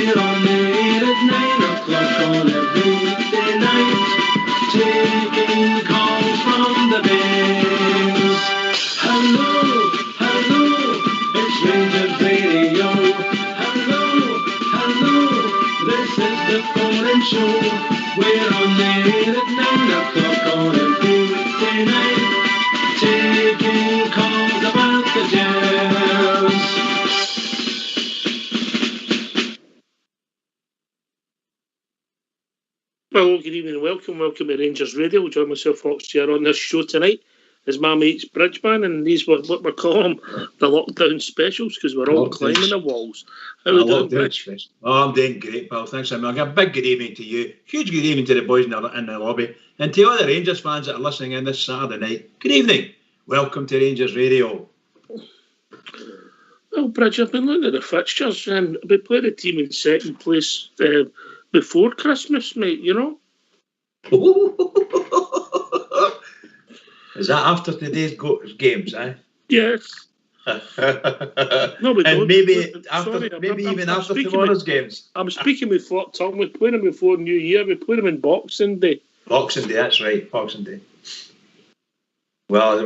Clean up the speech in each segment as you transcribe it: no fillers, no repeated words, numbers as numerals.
We're on the air at 9 o'clock on every weekday night, taking calls from the bins. Hello, hello, it's Rangers Radio. Hello, hello, this is the phone-in show. We're on the air at 9 o'clock on every weekday night, taking calls about the Jazz. Well, good evening and welcome to Rangers Radio. We'll join myself, Fox, here on this show tonight is my mate's Bridgeman, and these were what we're calling the lockdown specials because we're all climbing the walls. How are you doing, Bridge? Oh, I'm doing great, pal. Thanks, Emma. A big good evening to you. Huge good evening to the boys in the lobby. And to all the Rangers fans that are listening in this Saturday night, good evening. Welcome to Rangers Radio. Well, Bridge, I've been looking at the fixtures and we played a team in second place before Christmas, mate, you know? Is that after today's games, eh? Yes. No, we don't. And maybe even after tomorrow's games. I'm speaking with Fort Tongue. We played them before New Year. We played them in Boxing Day. Boxing Day, that's right. Boxing Day. Well,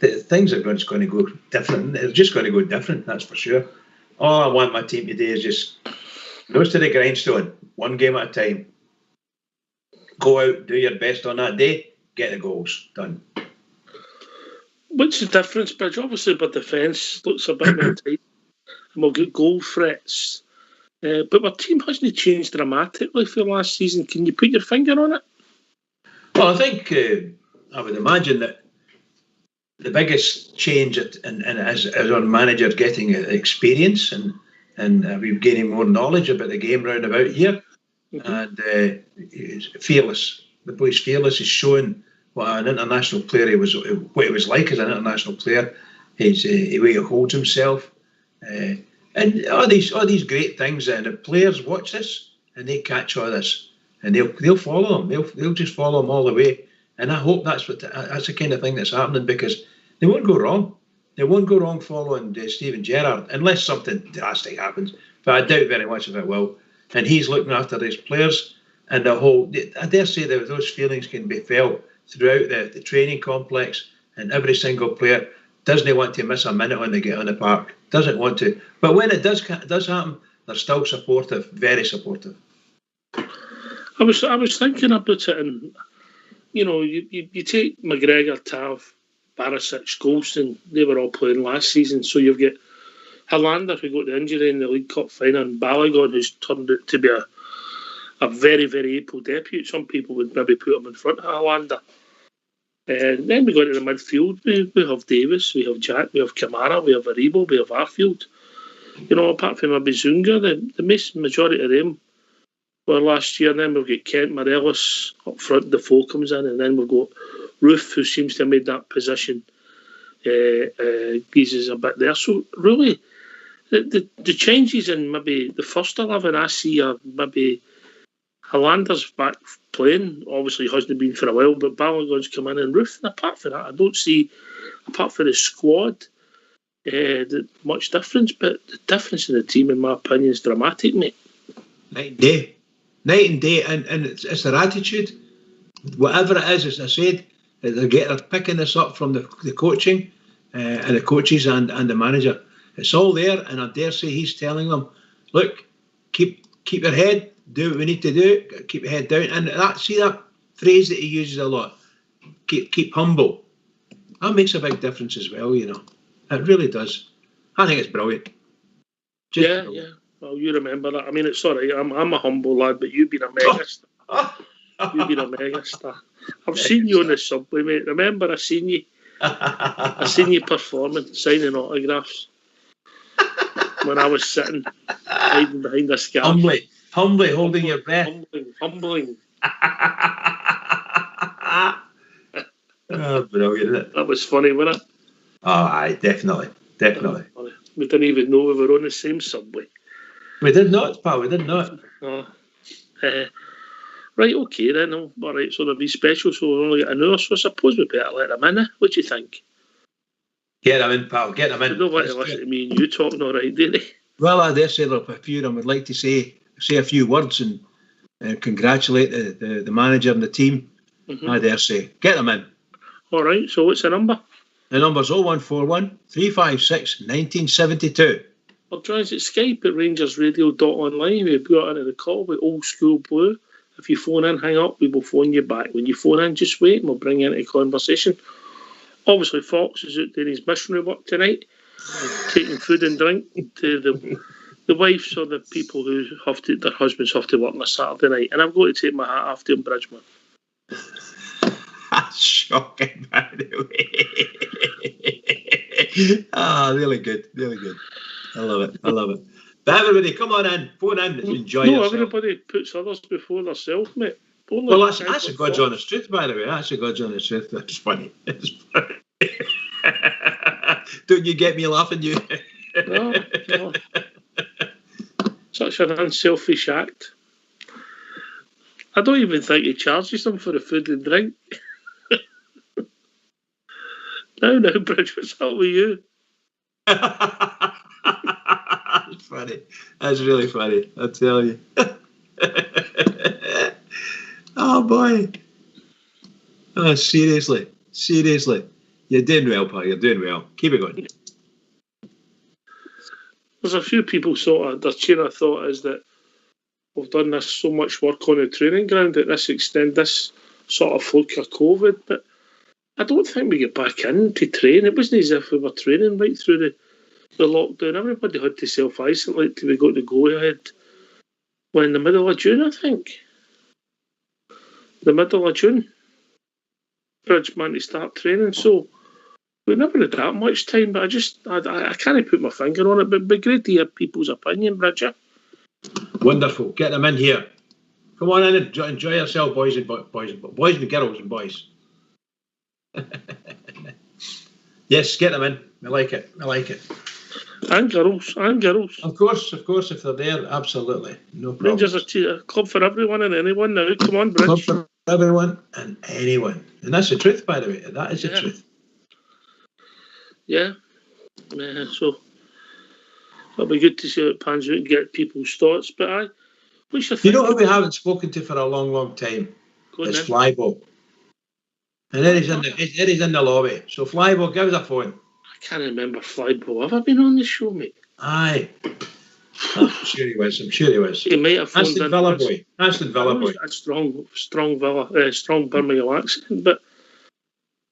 things are just going to go different. It's just going to go different, that's for sure. All I want my team today is just goes to the grindstone, one game at a time. Go out, do your best on that day, get the goals done. What's the difference, Bridge? Obviously, our defence looks a bit more tight, and we'll get goal threats. But our team hasn't changed dramatically for last season. Can you put your finger on it? Well, I think I would imagine that the biggest change is our manager getting experience and we're gaining more knowledge about the game round about here. Mm-hmm. And he's fearless. The boy's fearless. He's showing what an international player what he was like as an international player. His the way he holds himself, and all these great things. And the players watch this and they catch all this, and they'll follow him. They'll just follow him all the way. And I hope that's the kind of thing that's happening, because they won't go wrong. They won't go wrong following Steven Gerrard unless something drastic happens. But I doubt very much if it will. And he's looking after his players, and I dare say that those feelings can be felt throughout the training complex, and every single player doesn't want to miss a minute when they get on the park. Doesn't want to. But when it does happen, they're still supportive, very supportive. I was thinking about it, and you know, you take McGregor, Tav, Barisic, Goldson, they were all playing last season. So you've got Helander, who got the injury in the League Cup final, and Balogun, who's turned out to be a very, very able debut. Some people would maybe put him in front of Helander. And then we go to the midfield. We have Davis, we have Jack, we have Kamara, we have Aribo, we have Arfield. You know, apart from maybe Zunga, the majority of them were last year. And then we've got Kent, Morelos up front, Defoe comes in, and then we've got Roof, who seems to have made that position. Geezes a bit there. So really, the changes in maybe the first 11 I see are maybe Helander's back playing. Obviously, he hasn't been for a while, but Balogun's come in and Roof. And apart from that, I don't see, apart from the squad, much difference. But the difference in the team, in my opinion, is dramatic, mate. Night and day, and it's their attitude. Whatever it is, as I said, they're picking this up from the coaching and the coaches and the manager. It's all there, and I dare say he's telling them, look, keep your head, do what we need to do, keep your head down. And that phrase that he uses a lot, keep humble. That makes a big difference as well, you know. It really does. I think it's brilliant. Brilliant. Yeah. Well, you remember that. I mean, it's all right. I'm a humble lad, but you've been a megastar. You've been a megastar. I've seen you on the subway, mate. Remember, I seen you. I seen you performing, signing autographs when I was sitting hiding behind a scarf. Humbly holding your breath. Humbling. Oh, brilliant, isn't it? That was funny, wasn't it? Oh, aye, definitely. We didn't even know we were on the same subway. We did not, pal. We did not. Right, okay then. All right, so there'll be special, so we'll only get an hour, so I suppose we better let them in. What do you think? Get them in, pal. Get them in. They don't want to listen to me and you talking all right, do they? Well, I dare say there are a few of them would like to say a few words and congratulate the manager and the team. Mm-hmm. I dare say. Get them in. All right, so what's the number? The number's 0141 356 1972. Or join us at Skype at RangersRadio.online. We've got into the call with Old School Blue. If you phone in, hang up, we will phone you back. When you phone in, just wait and we'll bring you into conversation. Obviously, Fox is out doing his missionary work tonight, taking food and drink to the wives or the people who their husbands have to work on a Saturday night. And I've got to take my hat off to him, Bridgman. That's shocking, by the way. Really good. I love it. But everybody, come on in, phone in, enjoy yourself. Everybody puts others before themselves, mate. Well, that's a God's honest truth, by the way. That's a God's honest truth. That's funny. It's funny. Don't you get me laughing, you? No. Such an unselfish act. I don't even think he charges them for the food and drink. No, Bridge, what's up with you? That's funny. That's really funny, I tell you. Oh, boy. Oh, seriously. You're doing well, pal. You're doing well. Keep it going. There's a few people their chain of thought is that we've done this so much work on the training ground at this extent, this sort of fluke of COVID, but I don't think we get back in to train. It wasn't as if we were training right through the lockdown. Everybody had to self-isolate till we got the go-ahead. Well, in the middle of June, I think. The middle of June. Bridgman to start training, so we never had that much time, but I can't put my finger on it, but it'd be great to hear people's opinion, Bridger. Wonderful. Get them in here. Come on in and enjoy yourself, boys and girls and boys. Yes, get them in. I like it. And girls. Of course, if they're there, absolutely. No problem. Rangers are a club for everyone and anyone now. Come on, Bridge. Club for everyone and anyone. And that's the truth, by the way. That is the truth. Yeah. So it'll be good to see how it pans out and get people's thoughts. But what's your You know who we haven't spoken to for a long, long time? It's Flybo. And Eddie's in the lobby. So Flybo, give us a phone. I can't remember Flybo ever been on the show, mate. Aye. I'm sure he was. He might have phoned Aston Villa boy. A strong Villa, strong Birmingham accent, but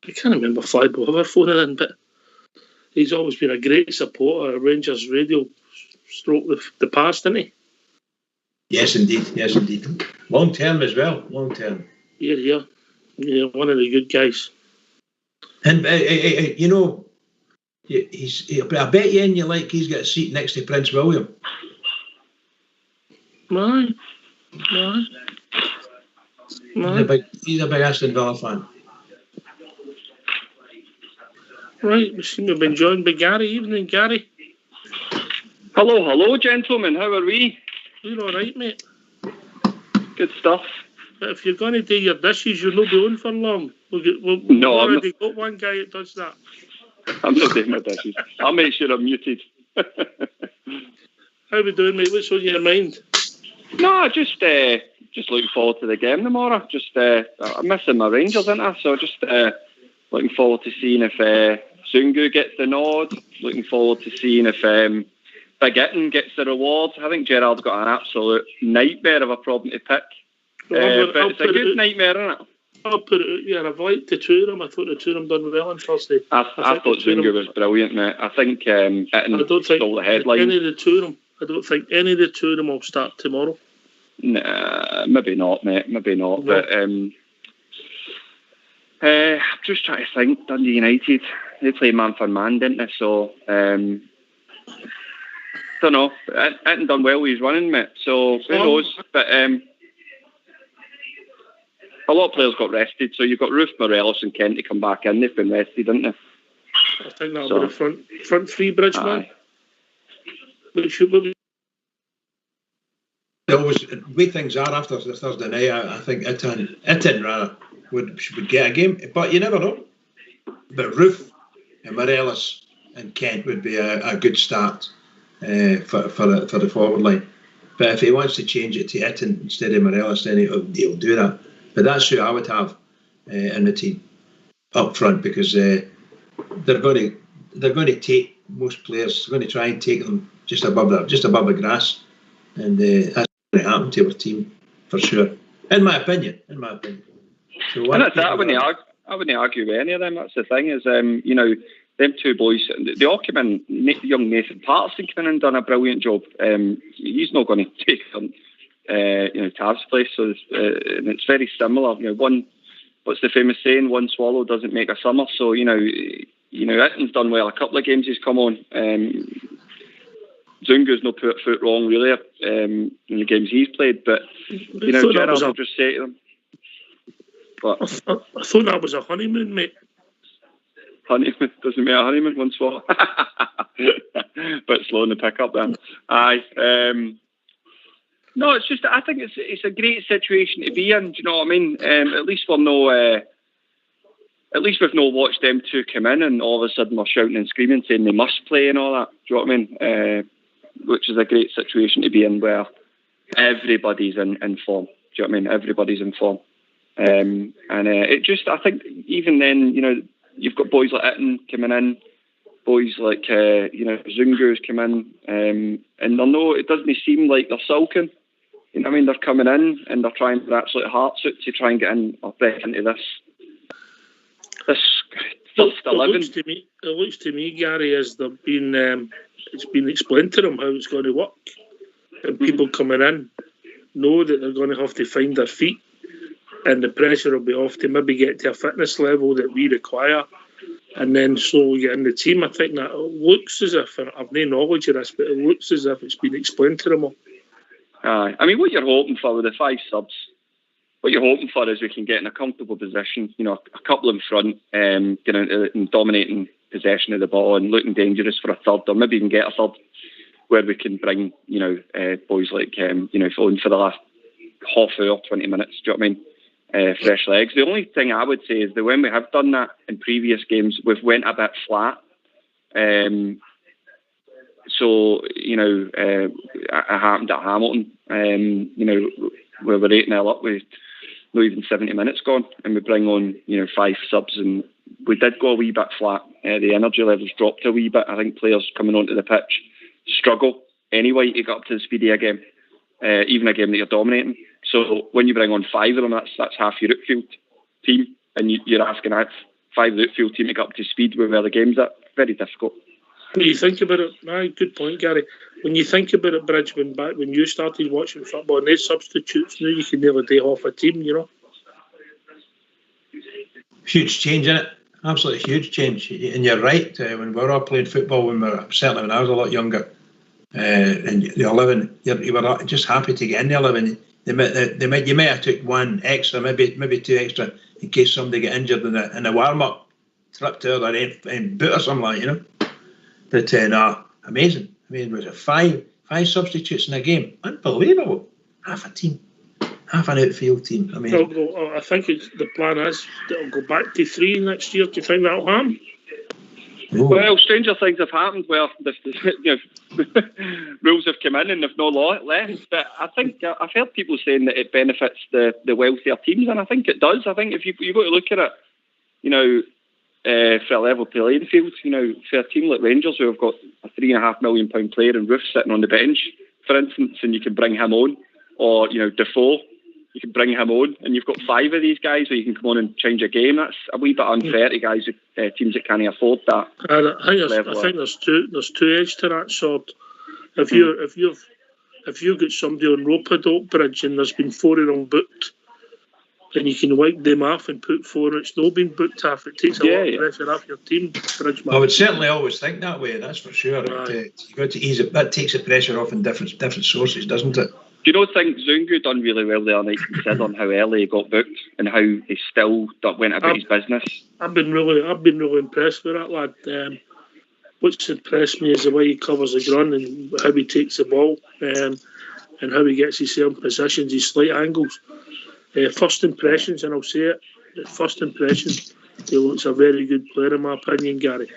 I can't remember Flybo ever phoning in, but he's always been a great supporter of Rangers Radio stroke the past, isn't he? Yes, indeed. Long term as well. Yeah, one of the good guys. And you know, I bet you in your like he's got a seat next to Prince William. Right. He's a big Aston Villa fan. Right, we seem to have been joined by Gary. Evening, Gary. Hello, gentlemen. How are we? We're all right, mate. Good stuff. But if you're going to do your dishes, you'll not be on for long. We've already got one guy that does that. I'm not doing my dishes. I'll make sure I'm muted. How we doing, mate? What's on your mind? No, just looking forward to the game tomorrow. I'm missing my Rangers, aren't I? So just looking forward to seeing if Zungu gets the nod. Looking forward to seeing if Big Itten gets the reward. I think Gerard's got an absolute nightmare of a problem to pick. But it's a good nightmare, isn't it? I'll put it out. Yeah, I've liked the two of them. I thought the two of them done well on Thursday. I thought Zungu was brilliant, mate. I think Itten stole the headline. I don't think any of the two of them will start tomorrow. Nah, maybe not, mate. Maybe not. No. But I'm just trying to think. Dundee United, they play man for man, didn't they? So don't know. Itten done well with his running, mate. So who knows? But a lot of players got rested. So you've got Roof, Morelos, and Kent to come back in. They've been rested, haven't they? I think that'll be the front three, Bridgman. Always way things are after the Thursday night. I think Itten rather would get a game, but you never know. But Roof and Morelos and Kent would be a good start. for the forward line. But if he wants to change it to Itten instead of Morelos, then he'll do that. But that's who I would have in the team up front, because they're going to take most players. They're going to try and take them just above the grass, and that's going to happen to our team for sure. In my opinion. So and that's that. I wouldn't argue with any of them. That's the thing is, them two boys, they all came in. Young Nathan Patterson came in and done a brilliant job. He's not going to take on, Tav's place. So and it's very similar. What's the famous saying? One swallow doesn't make a summer. So Itten's done well. A couple of games he's come on. Zungu's not put a foot wrong really in the games he's played. But Gerrard will just say to them. But I thought that was a honeymoon, mate. Honeymoon doesn't mean a honeymoon, one swallow. But slow in the pickup then. Aye. No, it's just I think it's a great situation to be in. Do you know what I mean? At least we've not watched them two come in and all of a sudden we're shouting and screaming saying they must play and all that. Do you know what I mean? Which is a great situation to be in, where everybody's in form. Do you know what I mean? Everybody's in form. It just, I think, even then, you've got boys like Itten coming in, boys like, Zungu's come in, and it doesn't seem like they're sulking. You know what I mean? They're coming in and they're trying their absolute hearts out to try and get in or back into this first 11. It looks to me, Gary, as they've been, it's been explained to them how it's going to work. And people coming in know that they're going to have to find their feet, and the pressure will be off to maybe get to a fitness level that we require, and then slowly get in the team. I think that it looks as if, and I've no knowledge of this, but it looks as if it's been explained to them all. I mean, what you're hoping for with the 5 subs, what you're hoping for is we can get in a comfortable position, a couple in front, and dominating possession of the ball and looking dangerous for a third, or maybe even get a third, where we can bring, boys like, on for the last half hour, 20 minutes, do you know what I mean? Fresh legs. The only thing I would say is that when we have done that in previous games, we've went a bit flat. It happened at Hamilton, where we're 8-0 up with not even 70 minutes gone, and we bring on, 5 subs, and we did go a wee bit flat. The energy levels dropped a wee bit. I think players coming onto the pitch struggle anyway to get up to the speed of a game, even a game that you're dominating. So when you bring on 5 of them, that's half your outfield team, and you're asking that 5 of the outfield team to get up to speed with where the game's at. Very difficult. When you think about it, good point, Gary. When you think about it, Bridge, back when you started watching football, and these substitutes, now you can nearly day off a team, Huge change in it. Absolutely huge change. And you're right, when we were all playing football, certainly when I was a lot younger, and the 11, you were just happy to get in the 11. You may have took 1 extra, maybe 2 extra, in case somebody get injured in a warm-up, trip to the and boot or something like that, But amazing. I mean, was it 5 substitutes in a game? Unbelievable. Half a team, half an outfield team. I mean, I think the plan is that it'll go back to 3 next year. Do you think that'll happen? Well, stranger things have happened where rules have come in and there's no law left. But I think I've heard people saying that it benefits the wealthier teams, and I think it does. I think if you've got to look at it, for a level playing field, for a team like Rangers who have got a £3.5 million player in Roof sitting on the bench, for instance, and you can bring him on, or Defoe, you can bring him on, and you've got 5 of these guys where you can come on and change a game. That's a wee bit unfair to guys, teams that can't afford that. I think there's two edges to that sword. If you've got somebody on rope-a-dope, Bridge, and there's been 4 of them booked, then you can wipe them off and put 4 it's not been booked off. It takes a lot of pressure off your team, Bridge. I would certainly always think that way, that's for sure. You've got to ease it. That takes the pressure off in different sources, doesn't it? Do you think Zungu done really well the other night, considering how early he got booked and how he still went about his business? I've been really impressed with that lad. What's impressed me is the way he covers the ground and how he takes the ball, and how he gets himself in positions, his slight angles. First impressions, and I'll say it, first impressions, he looks a very good player in my opinion, Gary.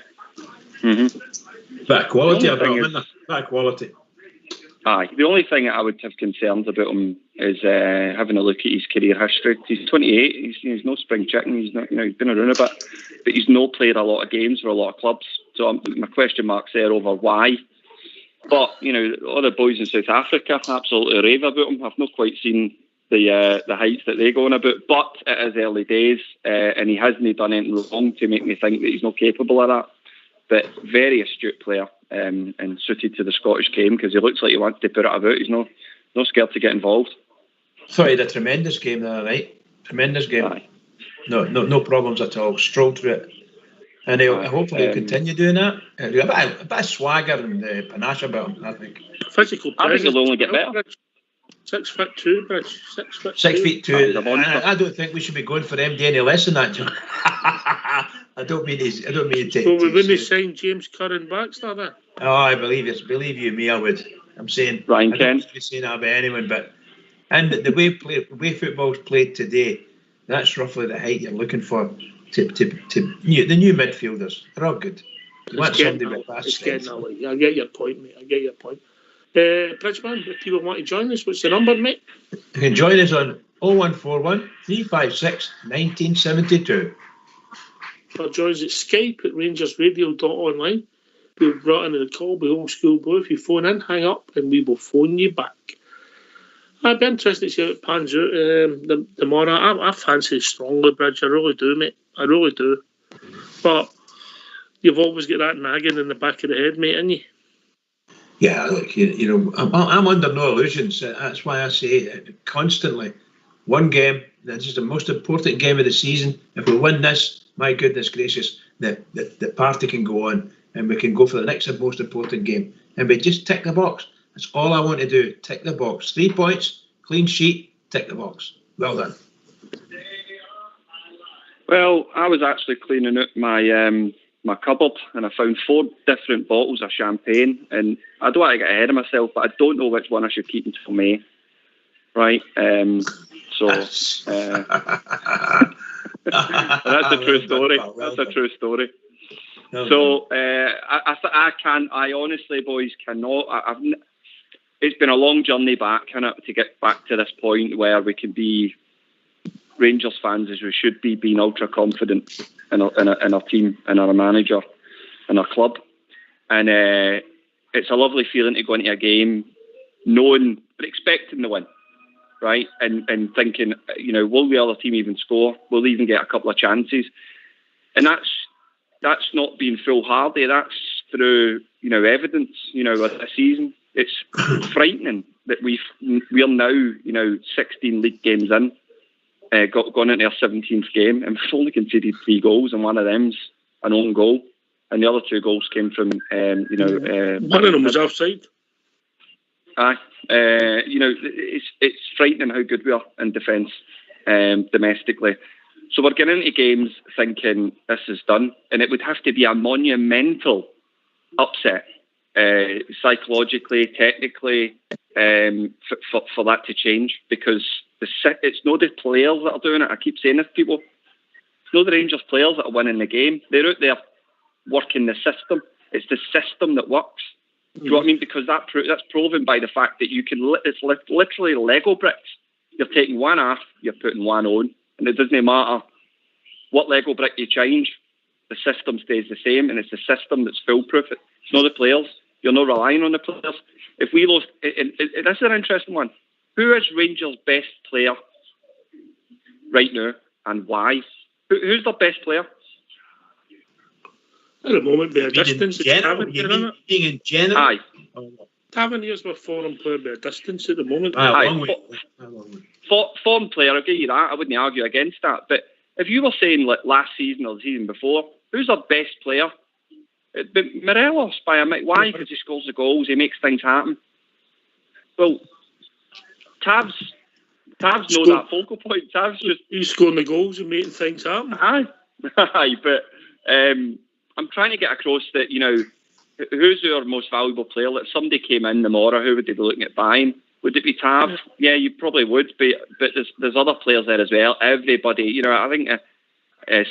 Mm-hmm. Bit of quality about him, isn't there? Bit of quality. Aye, the only thing I would have concerns about him is having a look at his career history. He's 28. He's no spring chicken. He's not, he's been around a bit, but he's not played a lot of games for a lot of clubs. So my question mark's there over why. But all the boys in South Africa absolutely rave about him. I've not quite seen the heights that they're going about, but it is early days, and he hasn't done anything wrong to make me think that he's not capable of that. But very astute player, and suited to the Scottish game because he looks like he wants to put it about. He's not scared to get involved. Thought he had a tremendous game the other night. Tremendous game. Aye. No problems at all. Strolled through it. And hopefully he'll continue doing that. A bit of swagger and panache about him, I think. Physical. I think he'll only get better. 6'2", Bridge. 6'2". I don't think we should be going for MD any less than that, John. I don't mean to take. So we wouldn't sign James Curran back, then? Oh, I believe you me, I would. I'm saying Ryan I Kent. don't be saying that about anyone, but the way football's played today, that's roughly the height you're looking for to the new midfielders. They're all good. You want somebody with fast strength. I get your point, mate. I get your point. Bridgeman, if people want to join us, what's the number, mate? You can join us on 0141 356 1972. Or join us at Skype at RangersRadio.online. We've brought in the call by Old School Blue. If you phone in, hang up, and we will phone you back. I'd be interested to see how it pans out tomorrow. I fancy it strongly, Bridge. I really do, mate. I really do. But you've always got that nagging in the back of the head, mate, ain't you? Yeah, look, I'm under no illusions. That's why I say it constantly. One game, this is the most important game of the season. If we win this, my goodness gracious, the party can go on and we can go for the next most important game. And we just tick the box. That's all I want to do. Tick the box. 3 points, clean sheet, tick the box. Well done. Well, I was actually cleaning out my cupboard and I found 4 different bottles of champagne, and I don't want to get ahead of myself, but I don't know which one I should keep until May. Right? That's a true story. That's a true story. So I honestly, boys, cannot. It's been a long journey back, to get back to this point where we can be Rangers fans as we should be, being ultra confident in our team, in our manager, in our club. And it's a lovely feeling to go into a game knowing, but expecting the win, right? And thinking, will the other team even score? Will they even get a couple of chances? And that's not being foolhardy. That's through, evidence, a season. It's frightening that we're now, 16 league games in, gone into our 17th game, and we've only conceded 3 goals, and one of them's an own goal, and the other 2 goals came from, one of them was offside. Aye, it's frightening how good we are in defence domestically. So we're getting into games thinking this is done, and it would have to be a monumental upset, psychologically, technically, for that to change, because it's not the players that are doing it. I keep saying this to people. It's not the Rangers players that are winning the game. They're out there working the system. It's the system that works. Do you know what I mean? Because that's proven by the fact that you can. It's literally Lego bricks. You're taking one off, you're putting one on, and it doesn't matter what Lego brick you change. The system stays the same, and it's the system that's foolproof. It's not the players. You're not relying on the players. If we lost, and this is an interesting one. Who is Rangers' best player right now, and why? Who's their best player? At the moment, by a distance. In general? Aye. Tavernier's my foreign player by a distance at the moment. Form player, I'll give you that. I wouldn't argue against that. But if you were saying like last season or the season before, who's our best player? It'd be Morelos by a mile. Why? Because he scores the goals, he makes things happen. Well, Tav's not that focal point. Tav's just... He's scoring the goals and making things happen. Aye, but I'm trying to get across that, who's our most valuable player? If somebody came in tomorrow, who would they be looking at buying? Would it be Tav? Yeah, you probably would, but there's other players there as well. Everybody, I think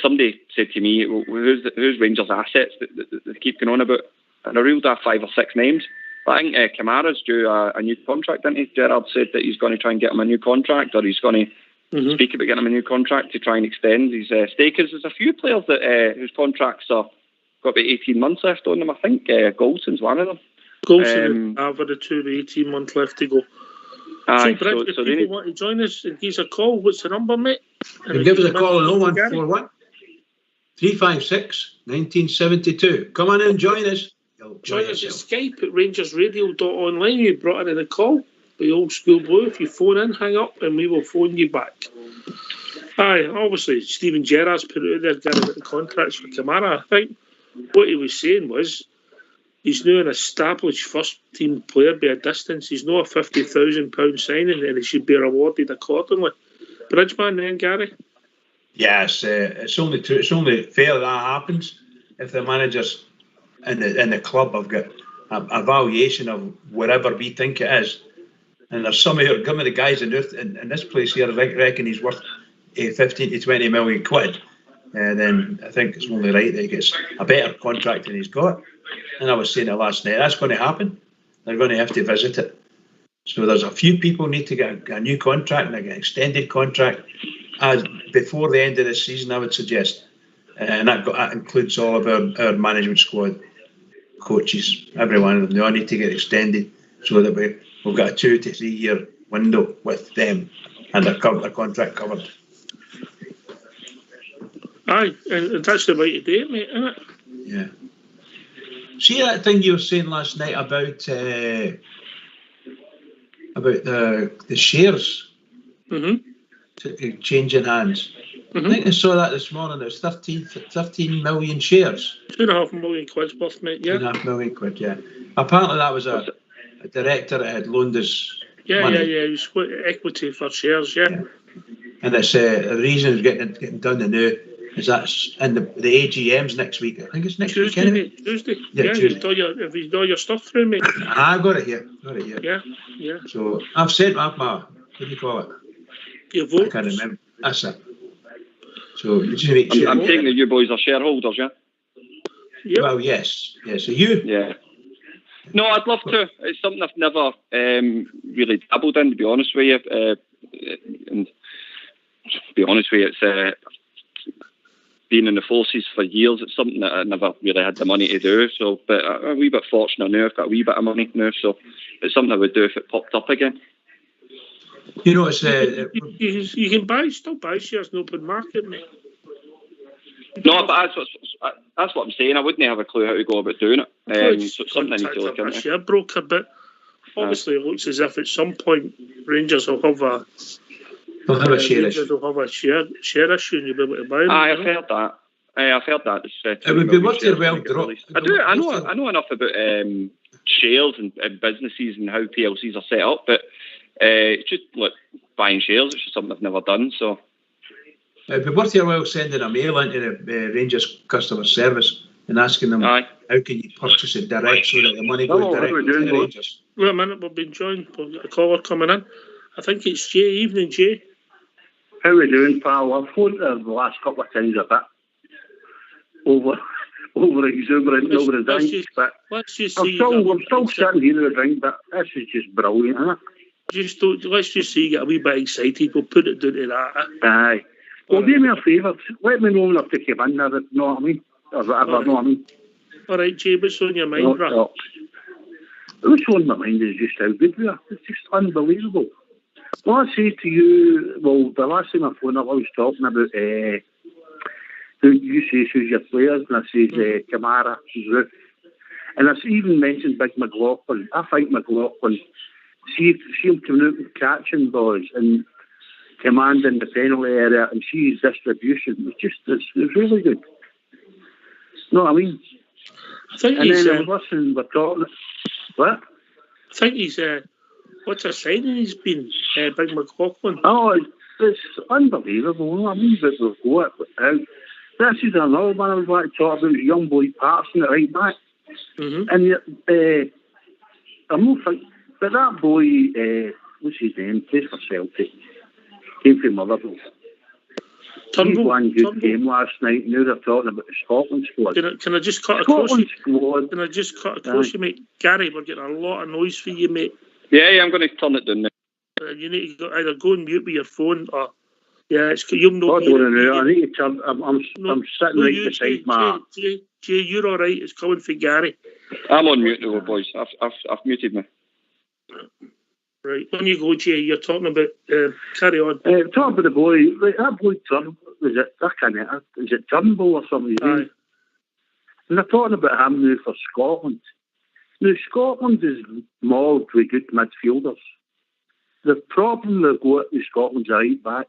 somebody said to me, who's Rangers' assets that they keep going on about? And I reeled off 5 or 6 names. But I think Kamara's due a new contract, didn't he? Gerrard said that he's going to try and get him a new contract, or he's going to speak about getting him a new contract to try and extend his stay. Because there's a few players that whose contracts are got about 18 months left on them. I think Golson's one of them. Golson have the 18 months left to go. Aye, so, Brett, if people want to join us and give us a call, what's the number, mate? And give us a call on 0141 356 1972. Come on and join us. Join us at Skype at RangersRadio.online. You brought in a call, the old school blue. If you phone in, hang up, and we will phone you back. Aye, obviously, Stephen Gerrard's put out there getting the contracts for Kamara. I think what he was saying was he's now an established first-team player by a distance. He's not a £50,000 signing, and he should be rewarded accordingly. Bridgeman, then, Gary? Yes, it's only fair that happens if the managers in the club have got a valuation of whatever we think it is. And there's some who are giving the guys in this place here, I reckon he's worth 15 to 20 million quid. And then I think it's only right that he gets a better contract than he's got. And I was saying it last night, that's going to happen. They're going to have to visit it. So there's a few people need to get a new contract and an extended contract before the end of the season, I would suggest. And that includes all of our management squad, coaches, every one of them. They all need to get extended so that we've got a 2 to 3 year window with them and their contract covered. Aye, and that's the way to do it, mate, isn't it? Yeah. See that thing you were saying last night about the shares changing hands? I think I saw that this morning. It was 13 million shares. 2.5 million quid's worth, mate, yeah. 2.5 million quid, yeah. Apparently that was a director that had loaned us money. Yeah. He split equity for shares, yeah. And it's the reason it's getting done now is that's in the AGM's next week. I think it's next Tuesday, week, anyway. Tuesday. Yeah, Tuesday. If you do your stuff through, mate. I got it here. Yeah. So I've sent my what do you call it? Your vote. I can't remember. That's it. So you just make sure. I'm taking that you boys are shareholders, yeah? Yep. Well, yes. So you? Yeah. No, I'd love to. It's something I've never really dabbled in, to be honest with you. And to be honest with you, it's been in the forces for years. It's something that I never really had the money to do. So, but I'm a wee bit fortunate now. I've got a wee bit of money now, so it's something I would do if it popped up again. You know, it's you can still buy shares in the open market, mate. No, but that's what I'm saying. I wouldn't have a clue how to go about doing it. So it's something I need to look into. Share broker, but obviously it looks as if at some point Rangers will have a share issue and you'll be able to buy them. I've heard that. I've heard that. It would be worth your well drop. I know enough about shares and businesses and how PLCs are set up, but it's just like buying shares. It's just something I've never done. So it'd be worth your while sending a mail into the Rangers customer service and asking them how can you purchase it direct so that the money goes direct to the Rangers. Wait a minute, we've been joined. We've got a caller coming in. I think it's Jay. Evening, Jay. How are we doing, pal? I've phoned the last couple of times a bit over exuberant and over the drink, but let's just I'm still sitting here in the drink, but this is just brilliant, isn't it? Let's just say you get a wee bit excited. We'll put it down to that. Aye. Well, do me a favour. Let me know when I've taken in there, you know what I mean? Or whatever, you know what I mean? All right, Jay, what's on your mind, Brad? What's on my mind is just how good we are. It's just unbelievable. Well, I say to you, the last time I phoned up, I was talking about who you say who's your players, and I says Kamara, Ruth. And I even mentioned Big McLaughlin. I think McLaughlin, see him coming out and catching boys and commanding the penalty area and see his distribution. It's really good. You know what I mean? I think and then I was listening, we're talking. What? I think he's what's a signing he's been, Big McLaughlin? Oh, it's unbelievable. You know what I mean? But we've got out. This is another one I was like to talk about, young boy Patterson at right back. And I'm not thinking, but that boy, what's his name? Plays for Celtic. Came from Motherwell. He's one good game last night. Now they're talking about the Scotland squad. Can I just cut across you? Squad. Can I just cut across you, mate? Gary, we're getting a lot of noise for you, mate. Yeah, I'm going to turn it down now. You need to either go and mute with your phone or... Yeah, you'll not I need to turn... I'm sitting right beside my... Jay, you're all right. It's coming for Gary. I'm on mute now, boys. I've muted me. Right, when you go, Jay, you're talking about... carry on. Talking about the boy... Like, that boy Turnbull... Is it Turnbull or something? Aye. And they're talking about him now for Scotland. Now, Scotland is mauled with good midfielders. The problem they've got with Scotland's right back.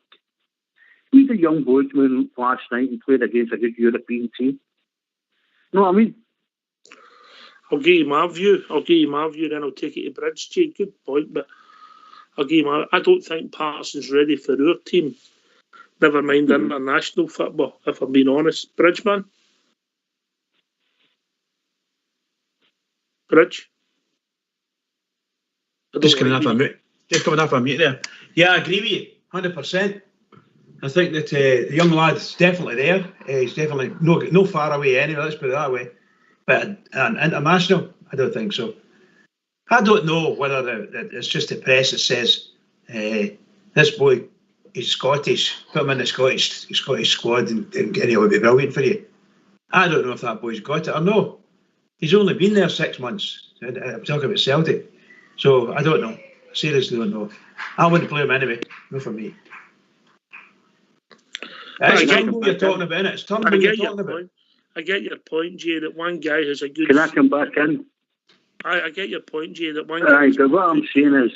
He's a young boy came last night and played against a good European team. You know what I mean? I'll give you my view. Then I'll take it to Bridge, Jay. Good point, but I'll give you I don't think Patterson's ready for our team. Never mind international football, if I'm being honest. Bridgeman? Bridge? Just coming off a mute there. Yeah, I agree with you, 100%. I think that the young lad's definitely there. He's definitely no far away anyway, let's put it that way. But international, I don't think so. I don't know whether it's just the press that says this boy is Scottish, put him in the Scottish squad and he'll be brilliant for you. I don't know if that boy's got it or no. He's only been there 6 months. I'm talking about Celtic. So I don't know. I seriously don't know. I wouldn't play him anyway. No for me. It's Turnbull you're talking about, innit? It's Turnbull you're talking about. I get your point, Jay, that one guy has a good... Can I come back in? I get your point, Jay, that one guy... But what I'm saying is,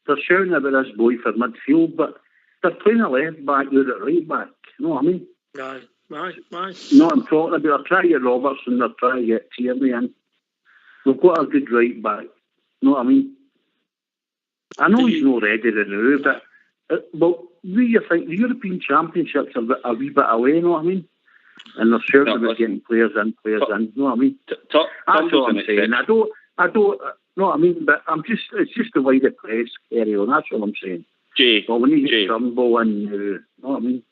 they're shouting about this boy for midfield, but they're playing a left back, you're at right back. You know what I mean? Aye. No, I'm talking about, they're trying to get Robertson, they're trying to get Tierney in. We've got a good right back. You know what I mean? I know he's not ready to know, but do you think the European Championships are a wee bit away, you know what I mean? And they're shouting about getting players in, you know what I mean? That's what I'm saying. I don't, know what I mean? But it's just the way the press carry on, that's what I'm saying. Jay. Well, when you get Turnbull in, you know what I mean?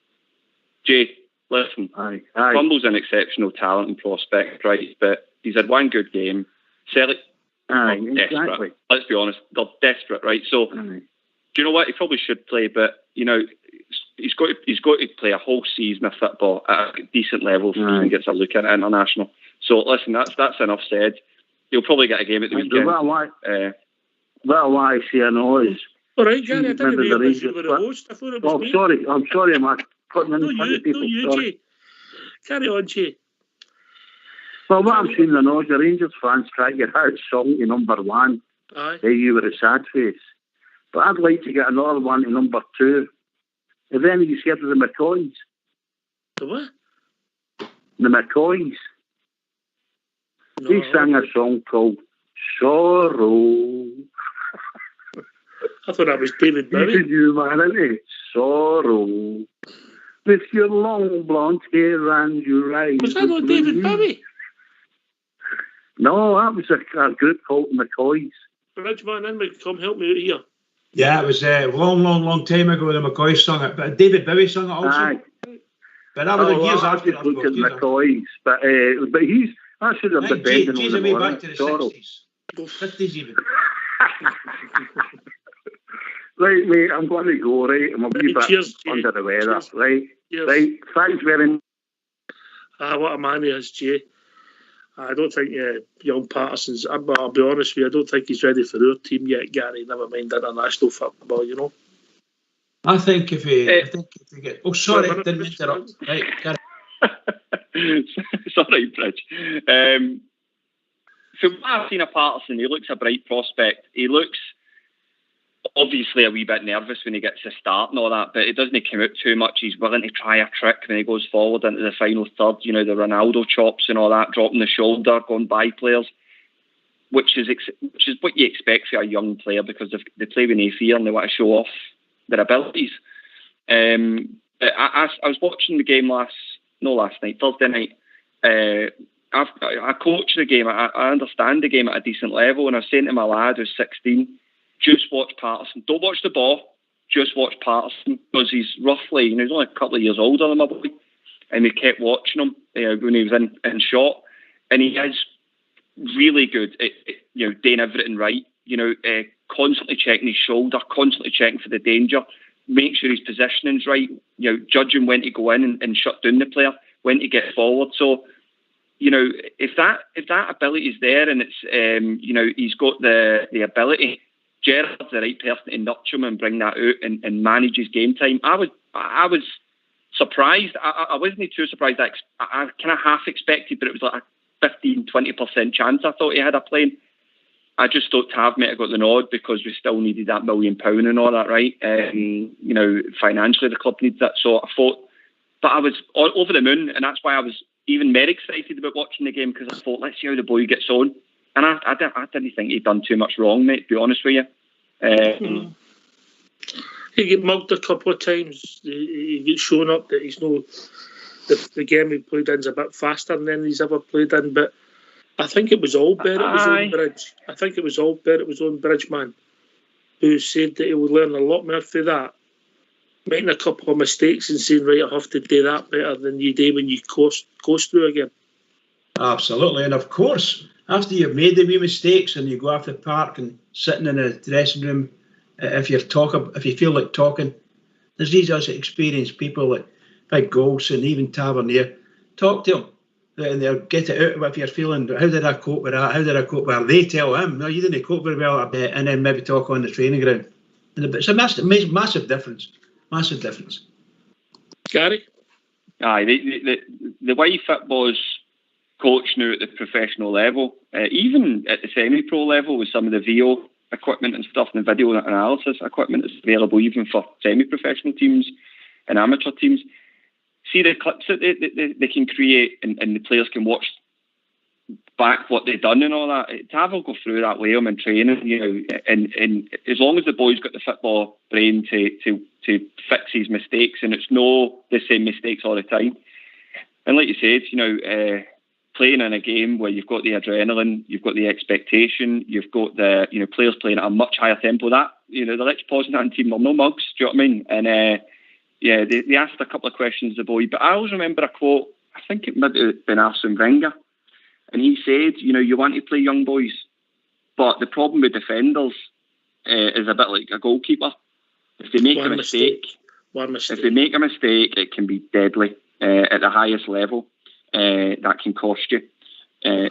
Jay, listen. Aye. Turnbull's an exceptional talent and prospect, right? But he's had one good game. Celtic, exactly. Let's be honest, they're desperate, right? So, do you know what? He probably should play, but you know, he's got to play a whole season of football at a decent level before he gets a look at international. So, listen, that's enough said. He'll probably get a game at the weekend. What I say I know is. All right, Gary, I didn't realise you were the host. I thought it was me. I'm sorry, I'm cutting in front of people. No, you, Jay. Carry on, Jay. Well, what I'm saying now is the Rangers fans try to get his song to number 1. Aye. Hey, you were a sad face. But I'd like to get another one to number 2. Have any of you heard of the McCoys? The what? The McCoys. No, They sang a song called Sorrow. I thought that was David Bowie. Humanity, sorrow. With your long blonde hair and your eyes. Was that not David Bowie? No, that was a group called McCoys. Bridgeman, in, come help me out here. Yeah, it was a long time ago the McCoys sung it, but David Bowie sung it also. Aye. But that was years after. I look at McCoys, but he's actually the bed He's way back to the 60s. 50s even. Right, mate, I'm going to go, right? I'm a wee bit under the weather, right? Cheers. Right, thanks very much. What a man he is, Jay. I don't think young Patterson's, I'll be honest with you, I don't think he's ready for our team yet, Gary, never mind international football, you know. I think if he get... Oh, sorry, didn't interrupt. Right, Gary. Sorry, Bridge. So what I've seen of Patterson, he looks a bright prospect. He looks obviously a wee bit nervous when he gets to start and all that, but it doesn't come out too much. He's willing to try a trick when he goes forward into the final third, you know, the Ronaldo chops and all that, dropping the shoulder, going by players, which is what you expect for a young player because they play with no fear and they want to show off their abilities. I was watching the game Thursday night. I coach the game. I understand the game at a decent level, and I was saying to my lad who's 16, just watch Patterson. Don't watch the ball. just watched Patterson because he's roughly, he's only a couple of years older than my boy, and we kept watching him when he was in shot, and he is really good at doing everything right. Constantly checking his shoulder, constantly checking for the danger, make sure his positioning's right. Judging when to go in and shut down the player, when to get forward. So, if that ability is there, and it's he's got the ability. Gerrard's the right person to nurture him and bring that out and manage his game time. I was surprised. I wasn't too surprised. I kind of half expected, but it was like a 15-20% chance I thought he had a playing. I just thought Tav might have got the nod because we still needed that £1 million and all that, right? Financially the club needs that. So I thought, but I was all over the moon, and that's why I was even more excited about watching the game, because I thought, let's see how the boy gets on. And I didn't think he'd done too much wrong, mate, to be honest with you. He get mugged a couple of times. He gets shown up that he's the game he played in is a bit faster than he's ever played in, but I think it was all Barrett was on Bridge. I think it was all Barrett was on Bridge, man, who said that he would learn a lot more through that. Making a couple of mistakes and saying, right, I have to do that better than you do when you coast through again. Absolutely, and of course, after you've made the wee mistakes and you go off the park and sitting in a dressing room, if you feel like talking, there's these other experienced people like Big Goals and even Tavernier. Talk to them and they'll get it out if you're feeling, how did I cope with that? How did I cope with that? They tell him, no, you didn't cope very well, and then maybe talk on the training ground. And it's a massive difference. Massive difference. Gary? Aye, the way football's coached now at the professional level, even at the semi-pro level with some of the VO equipment and stuff and the video analysis equipment that's available even for semi-professional teams and amateur teams, see the clips that they can create and the players can watch back what they've done and all that. Tav will go through that with him in training, and as long as the boy's got the football brain to fix his mistakes, and it's no the same mistakes all the time. And like you said, playing in a game where you've got the adrenaline, you've got the expectation, you've got the players playing at a much higher tempo. That the Rich Poznan team are no mugs. Do you know what I mean? And they asked a couple of questions of the boy, but I always remember a quote. I think it might have been Arsene Wenger. And he said, you want to play young boys, but the problem with defenders is a bit like a goalkeeper. If they make a mistake, it can be deadly at the highest level. That can cost you,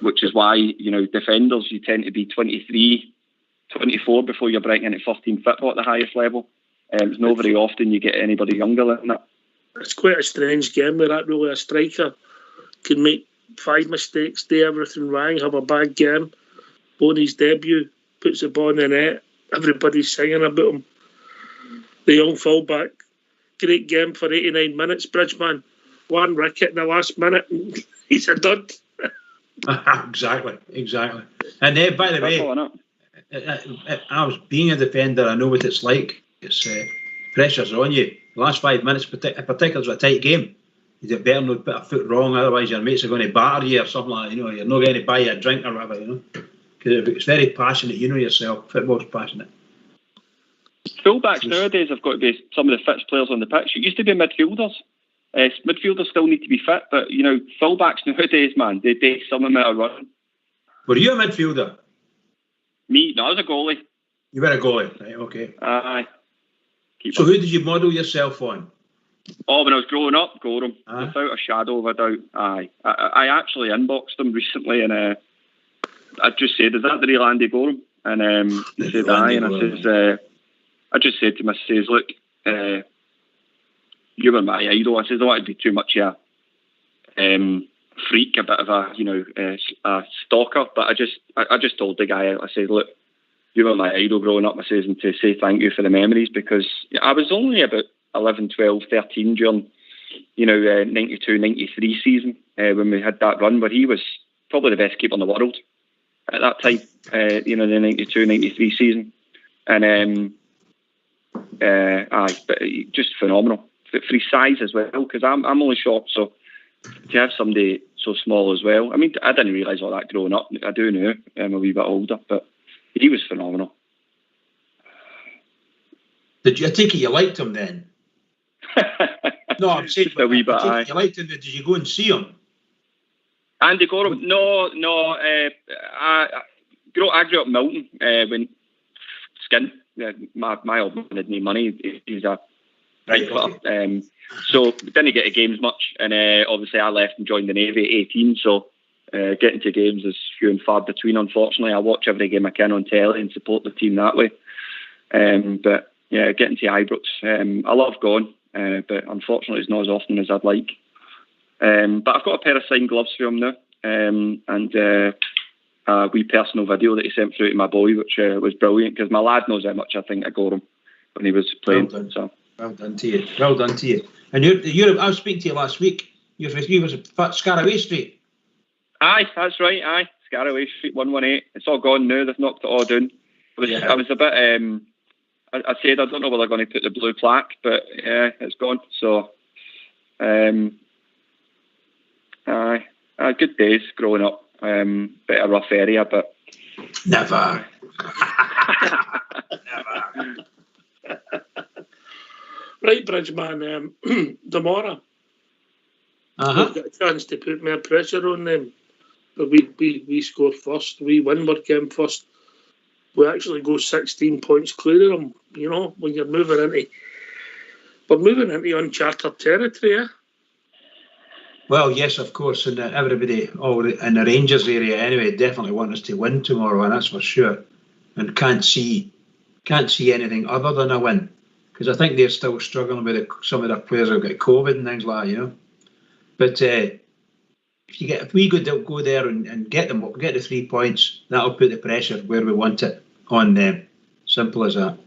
which is why, defenders, you tend to be 23, 24 before you're breaking into 13 football at the highest level. It's not very often you get anybody younger than that. It's quite a strange game where that really a striker can make 5 mistakes, do everything wrong, have a bad game, on his debut, puts the ball in the net, everybody's singing about him. The young fullback, great game for 89 minutes, Bridgeman. One ricket in the last minute, and he's a dud. Exactly. And then, by the way, I was being a defender, I know what it's like. It's pressure's on you. The last 5 minutes, particularly a tight game. You better not put a foot wrong, otherwise your mates are going to batter you or something like that. You're not going to buy you a drink or whatever, Because it's very passionate, yourself. Football's passionate. Fullbacks nowadays have got to be some of the fittest players on the pitch. It used to be midfielders. Midfielders still need to be fit, but fullbacks nowadays, man, they take some of them out of running. Were you a midfielder? Me? No, I was a goalie. You were a goalie, right? Okay. Aye. So who did you model yourself on? Oh, when I was growing up, Gorham, without a shadow of a doubt. Aye. I actually inboxed him recently, and I just said, "Is that the real Andy Gorham?" And he said, "Aye." And I just said to him, I says, "Look, you were my idol." I said, "I don't want to be too much a freak, a bit of a stalker." But I just told the guy, I said, "Look, you were my idol growing up." I says, and to say thank you for the memories, because I was only about 11, 12, 13 during, 92, 93 season when we had that run where he was probably the best keeper in the world at that time, the 92, 93 season. And, but just phenomenal. For his size as well, because I'm only short, so to have somebody so small as well. I mean, I didn't realise all that growing up. I do now, I'm a wee bit older, but he was phenomenal. I take it you liked him then? No, I'm saying Just a wee bit. I take it you liked him. Did you go and see him? Andy Gorham? No. I grew up in Milton when Skin. My old man had no money. He was a right player. So didn't get to games much, and obviously I left and joined the Navy at 18. So getting to games is few and far between. Unfortunately, I watch every game I can on telly and support the team that way. But yeah, getting to Ibrox, I love going, but unfortunately it's not as often as I'd like. But I've got a pair of signed gloves for him now, and a wee personal video that he sent through to my boy, which was brilliant, because my lad knows how much I think I got him when he was playing. Well done to you. Well done to you. And you're I was speaking to you last week. You was at Scaraway Street. Aye, that's right. Aye, Scaraway Street 118. It's all gone now. They've knocked it all down. I was a bit. I said I don't know where they're going to put the blue plaque, but yeah, it's gone. So, aye, good days growing up. Bit of a rough area, but never. Right, Bridgeman, tomorrow we've got a chance to put more pressure on them. But we score first, we win our game first. We actually go 16 points clear of them, you know, when we're moving into uncharted territory, eh? Well, yes, of course, and everybody in the Rangers area anyway definitely want us to win tomorrow, and that's for sure. And can't see anything other than a win, because I think they're still struggling with some of their players have got COVID and things like that, you know. But if we go there and get the 3 points, that'll put the pressure where we want it on them. Simple as that.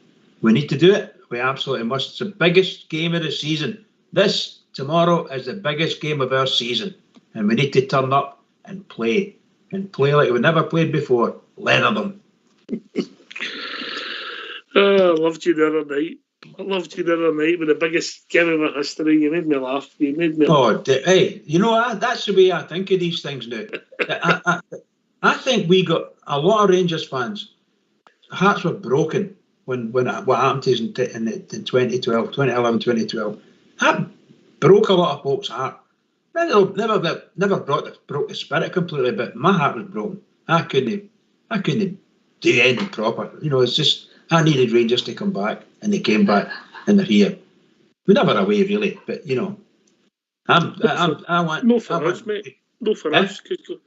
We need to do it. We absolutely must. It's the biggest game of the season. This tomorrow is the biggest game of our season, and we need to turn up and play like we never played before. Leather them. I loved you the other night. With the biggest game of our history. You made me laugh. Hey, you know, that's the way I think of these things now. I think we got a lot of Rangers fans. Hearts were broken when what happened to us in 2011, 2012. That broke a lot of folks' heart. Never broke the spirit completely, but my heart was broken. I couldn't do anything proper. You know, it's just I needed Rangers to come back, and they came back, and they're here. We're never away really, but you know, I want no for us, mate. No for us, because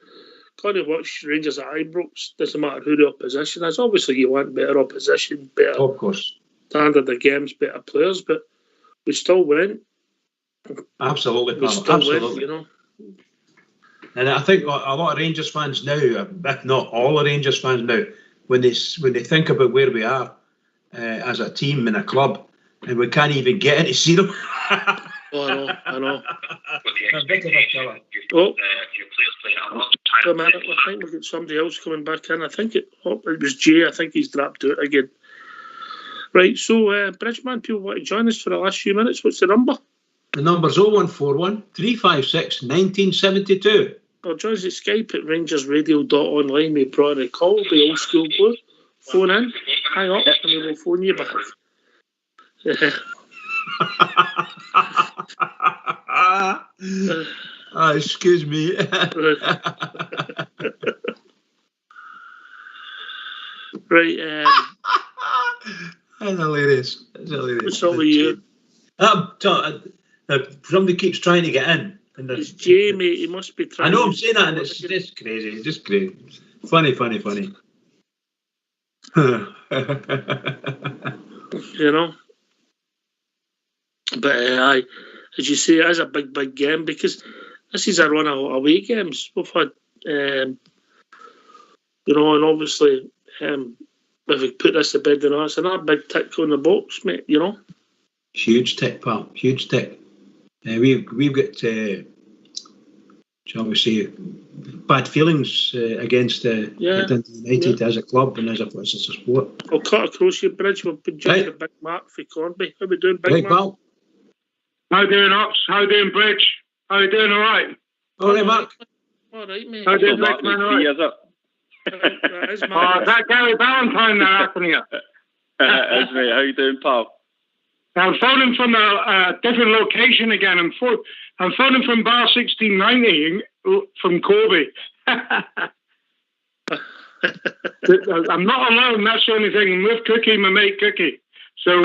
kind of watch Rangers at Ibrox. Doesn't matter who the opposition is. Obviously, you want better opposition, better, of course, standard of games, better players, but we still went. Absolutely, we still absolutely. went, you know. And I think a lot of Rangers fans now, if not all the Rangers fans now, when they think about where we are as a team and a club, and we can't even get in to see them. I know. A bit of a killer. Oh, a minute. I think we've got somebody else coming back in. I think it was Jay. I think he's dropped out again. Right, so Bridgeman, people want to join us for the last few minutes. What's the number? The number's 0141 356 1972. Or join us at Skype at RangersRadio.online. We brought a call, the old school blue. Phone in, hang up, and we will phone you back. Excuse me. Right. That's hilarious. What's up with you? Somebody keeps trying to get in. It's Jay, mate. He must be trying. I know, I'm saying that, and it's just crazy. Just crazy. Funny. You know? But as you say, it is a big game, because this is a run of away games. We've had, you know, and obviously, if we put this to bed, then it's another big tick on the box, mate, you know? Huge tick, pal. Huge tick. We've got, shall we say, bad feelings against United as a club and as a sport. I'll cut across your bridge. We've been joined by Big Mark for Cornby. How we doing, Big Mark? Pal. How doing, Ops? How doing, Bridge? How you doing, all right? All right, Mark. All right, mate. How doing, Bridgeman, all right? That Gary Valentine there, happening here. It is, mate. How you doing, pal? I'm phoning from a different location again. I'm phoning from bar 1690 from Kobe. I'm not alone. That's the only thing. I'm with Cookie, my mate Cookie. So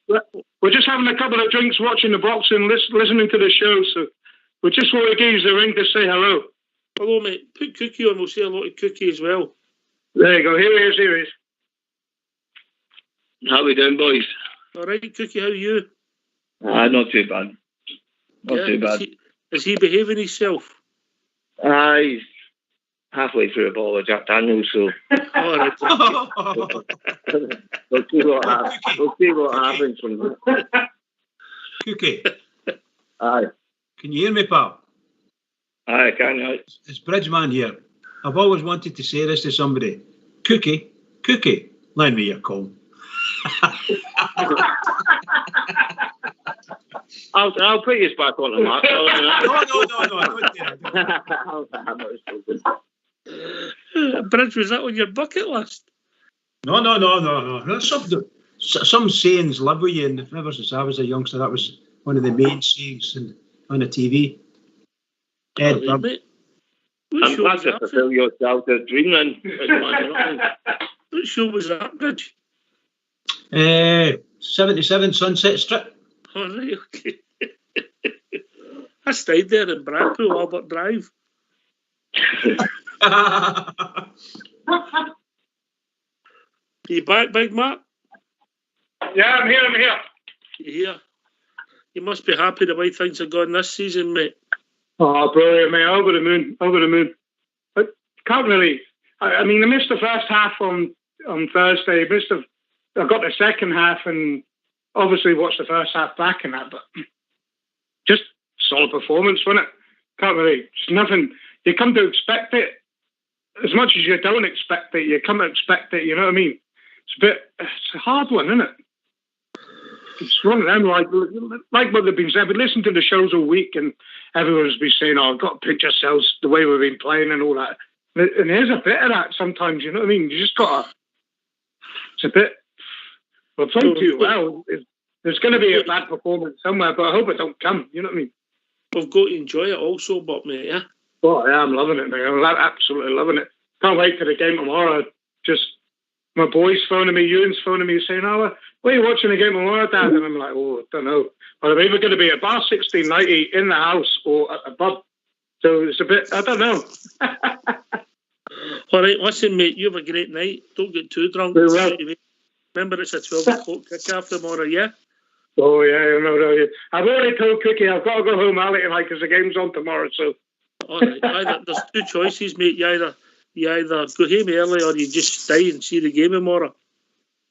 we're just having a couple of drinks, watching the boxing, listening to the show. So we just want to give you the ring to say hello. Hello, mate. Put Cookie on. We'll say hello to Cookie as well. There you go. Here he is. How we doing, boys? All right, Cookie, how are you? Not too bad. Not too bad. Is he behaving himself? He's halfway through a bottle of Jack Daniels, so All right. we'll see what happens from that. Cookie, Aye. can you hear me, pal? Aye, can you? It's Bridgeman here. I've always wanted to say this to somebody. Cookie, lend me your comb. I'll put you back on the mat. No. Bridge, was that on your bucket list? No. That's some sayings live with you, and ever since I was a youngster, that was one of the main sayings on the TV. Ed, All right, mate. I'm glad to fulfill your childhood dream then. What show was that, Bridge? 77 Sunset Strip. All right, okay. I stayed there in Bradpool, Albert Drive. You back, Big Matt? Yeah, I'm here. You here? You must be happy the way things have gone this season, mate. Oh, brilliant, mate. Over the moon. I can't really... I mean, I missed the first half on Thursday. I got the second half and obviously watched the first half back and that, but just solid performance, wasn't it? Can't really... It's nothing... You come to expect it. As much as you don't expect it, you come to expect it, you know what I mean? It's a hard one, isn't it? It's one of them, like what they've been saying. We listened to the shows all week and everyone's been saying, I've got to pitch ourselves the way we've been playing and all that. And there's a bit of that sometimes, you know what I mean? You just got to... It's a bit... We're playing too well. There's going to be a bad performance somewhere, but I hope it don't come, you know what I mean? We've got to enjoy it also, but mate, yeah? Oh, yeah, I'm loving it, mate. I'm absolutely loving it. Can't wait for the game tomorrow. Just... My boy's phoning me, Ewan's phoning me, saying, "Oh, where are you watching the game tomorrow, Dad?" And I'm like, "Oh, I don't know. But I'm either going to be at bar 1690 in the house or at a pub." So it's a bit, I don't know. All right, listen, mate, you have a great night. Don't get too drunk. Well. Remember, it's a 12 o'clock kick-off tomorrow, yeah? Oh, yeah, no. I've already told Cookie I've got to go home early tonight because the game's on tomorrow, so... All right, there's two choices, mate. You either go home early or you just stay and see the game tomorrow.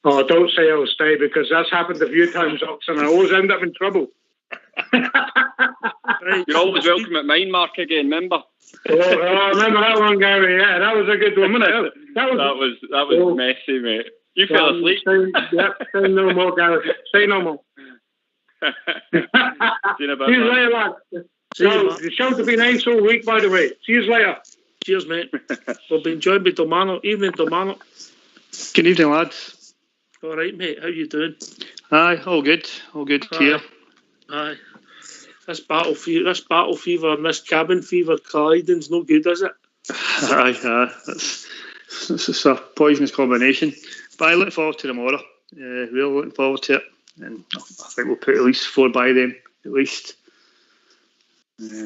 Oh, don't say I'll stay because that's happened a few times, Ox, and I always end up in trouble. Right. You're always welcome at mine, Mark, again, remember? I remember that one, Gary. Yeah, that was a good one, wasn't it? That was messy, mate. You fell asleep. Say no more, Gary. Say no more. See you later, lad. The show's been nice all week, by the way. See you later. Cheers, mate. We'll be joined by Domano. Evening, Domano. Good evening, lads. All right, mate. How you doing? Aye, all good here. Aye. This battle fever and this cabin fever colliding's no good, is it? Aye. It's a poisonous combination. But I look forward to tomorrow. Really looking forward to it. And I think we'll put at least 4 by them, at least.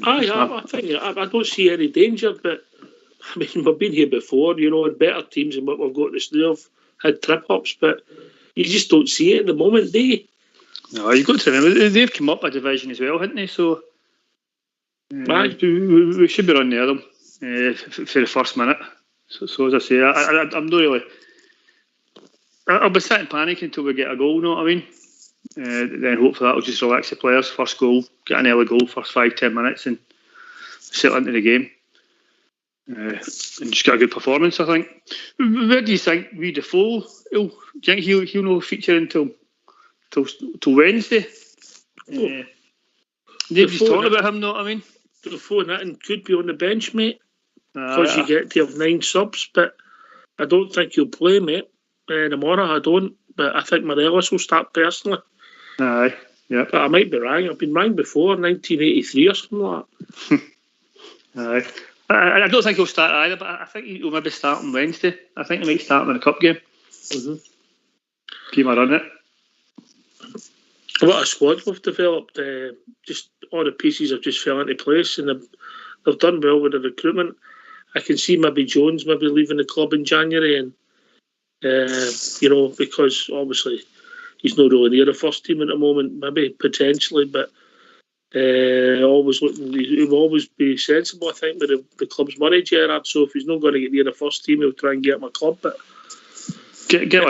I think I don't see any danger, but I mean, we've been here before, you know, and better teams than what we've got this year have had trip-ups, but you just don't see it at the moment, do you? No, you've got to remember, they've come up a division as well, haven't they? So we should be running near them for the first minute. So as I say, I'm not really... I'll be sitting panicking until we get a goal, you know what I mean? Then hopefully that'll just relax the players. First goal, get an early goal, first 5-10 minutes and settle into the game. And just get a good performance, I think. Where do you think Defoe? Do you think he'll no feature until Wednesday? Nobody's talking about him, know what I mean? Defoe and could be on the bench, mate. Because you get to have 9 subs, but I don't think he'll play, mate. Tomorrow I don't, but I think Morelos will start personally. Aye, yeah. But I might be wrong. I've been wrong before, 1983 or something like that. Aye. I don't think he'll start either, but I think he'll maybe start on Wednesday. I think he might start in the cup game. Mm-hmm. Keep my run it. What a squad we've developed. Just all the pieces have just fell into place, and they've done well with the recruitment. I can see maybe Jones maybe leaving the club in January, and because obviously he's not really near the first team at the moment. Maybe potentially, but always looking. He'll always be sensible, I think, with the club's money, Gerard. So if he's not going to get near the first team, he'll try and get him a club. But get him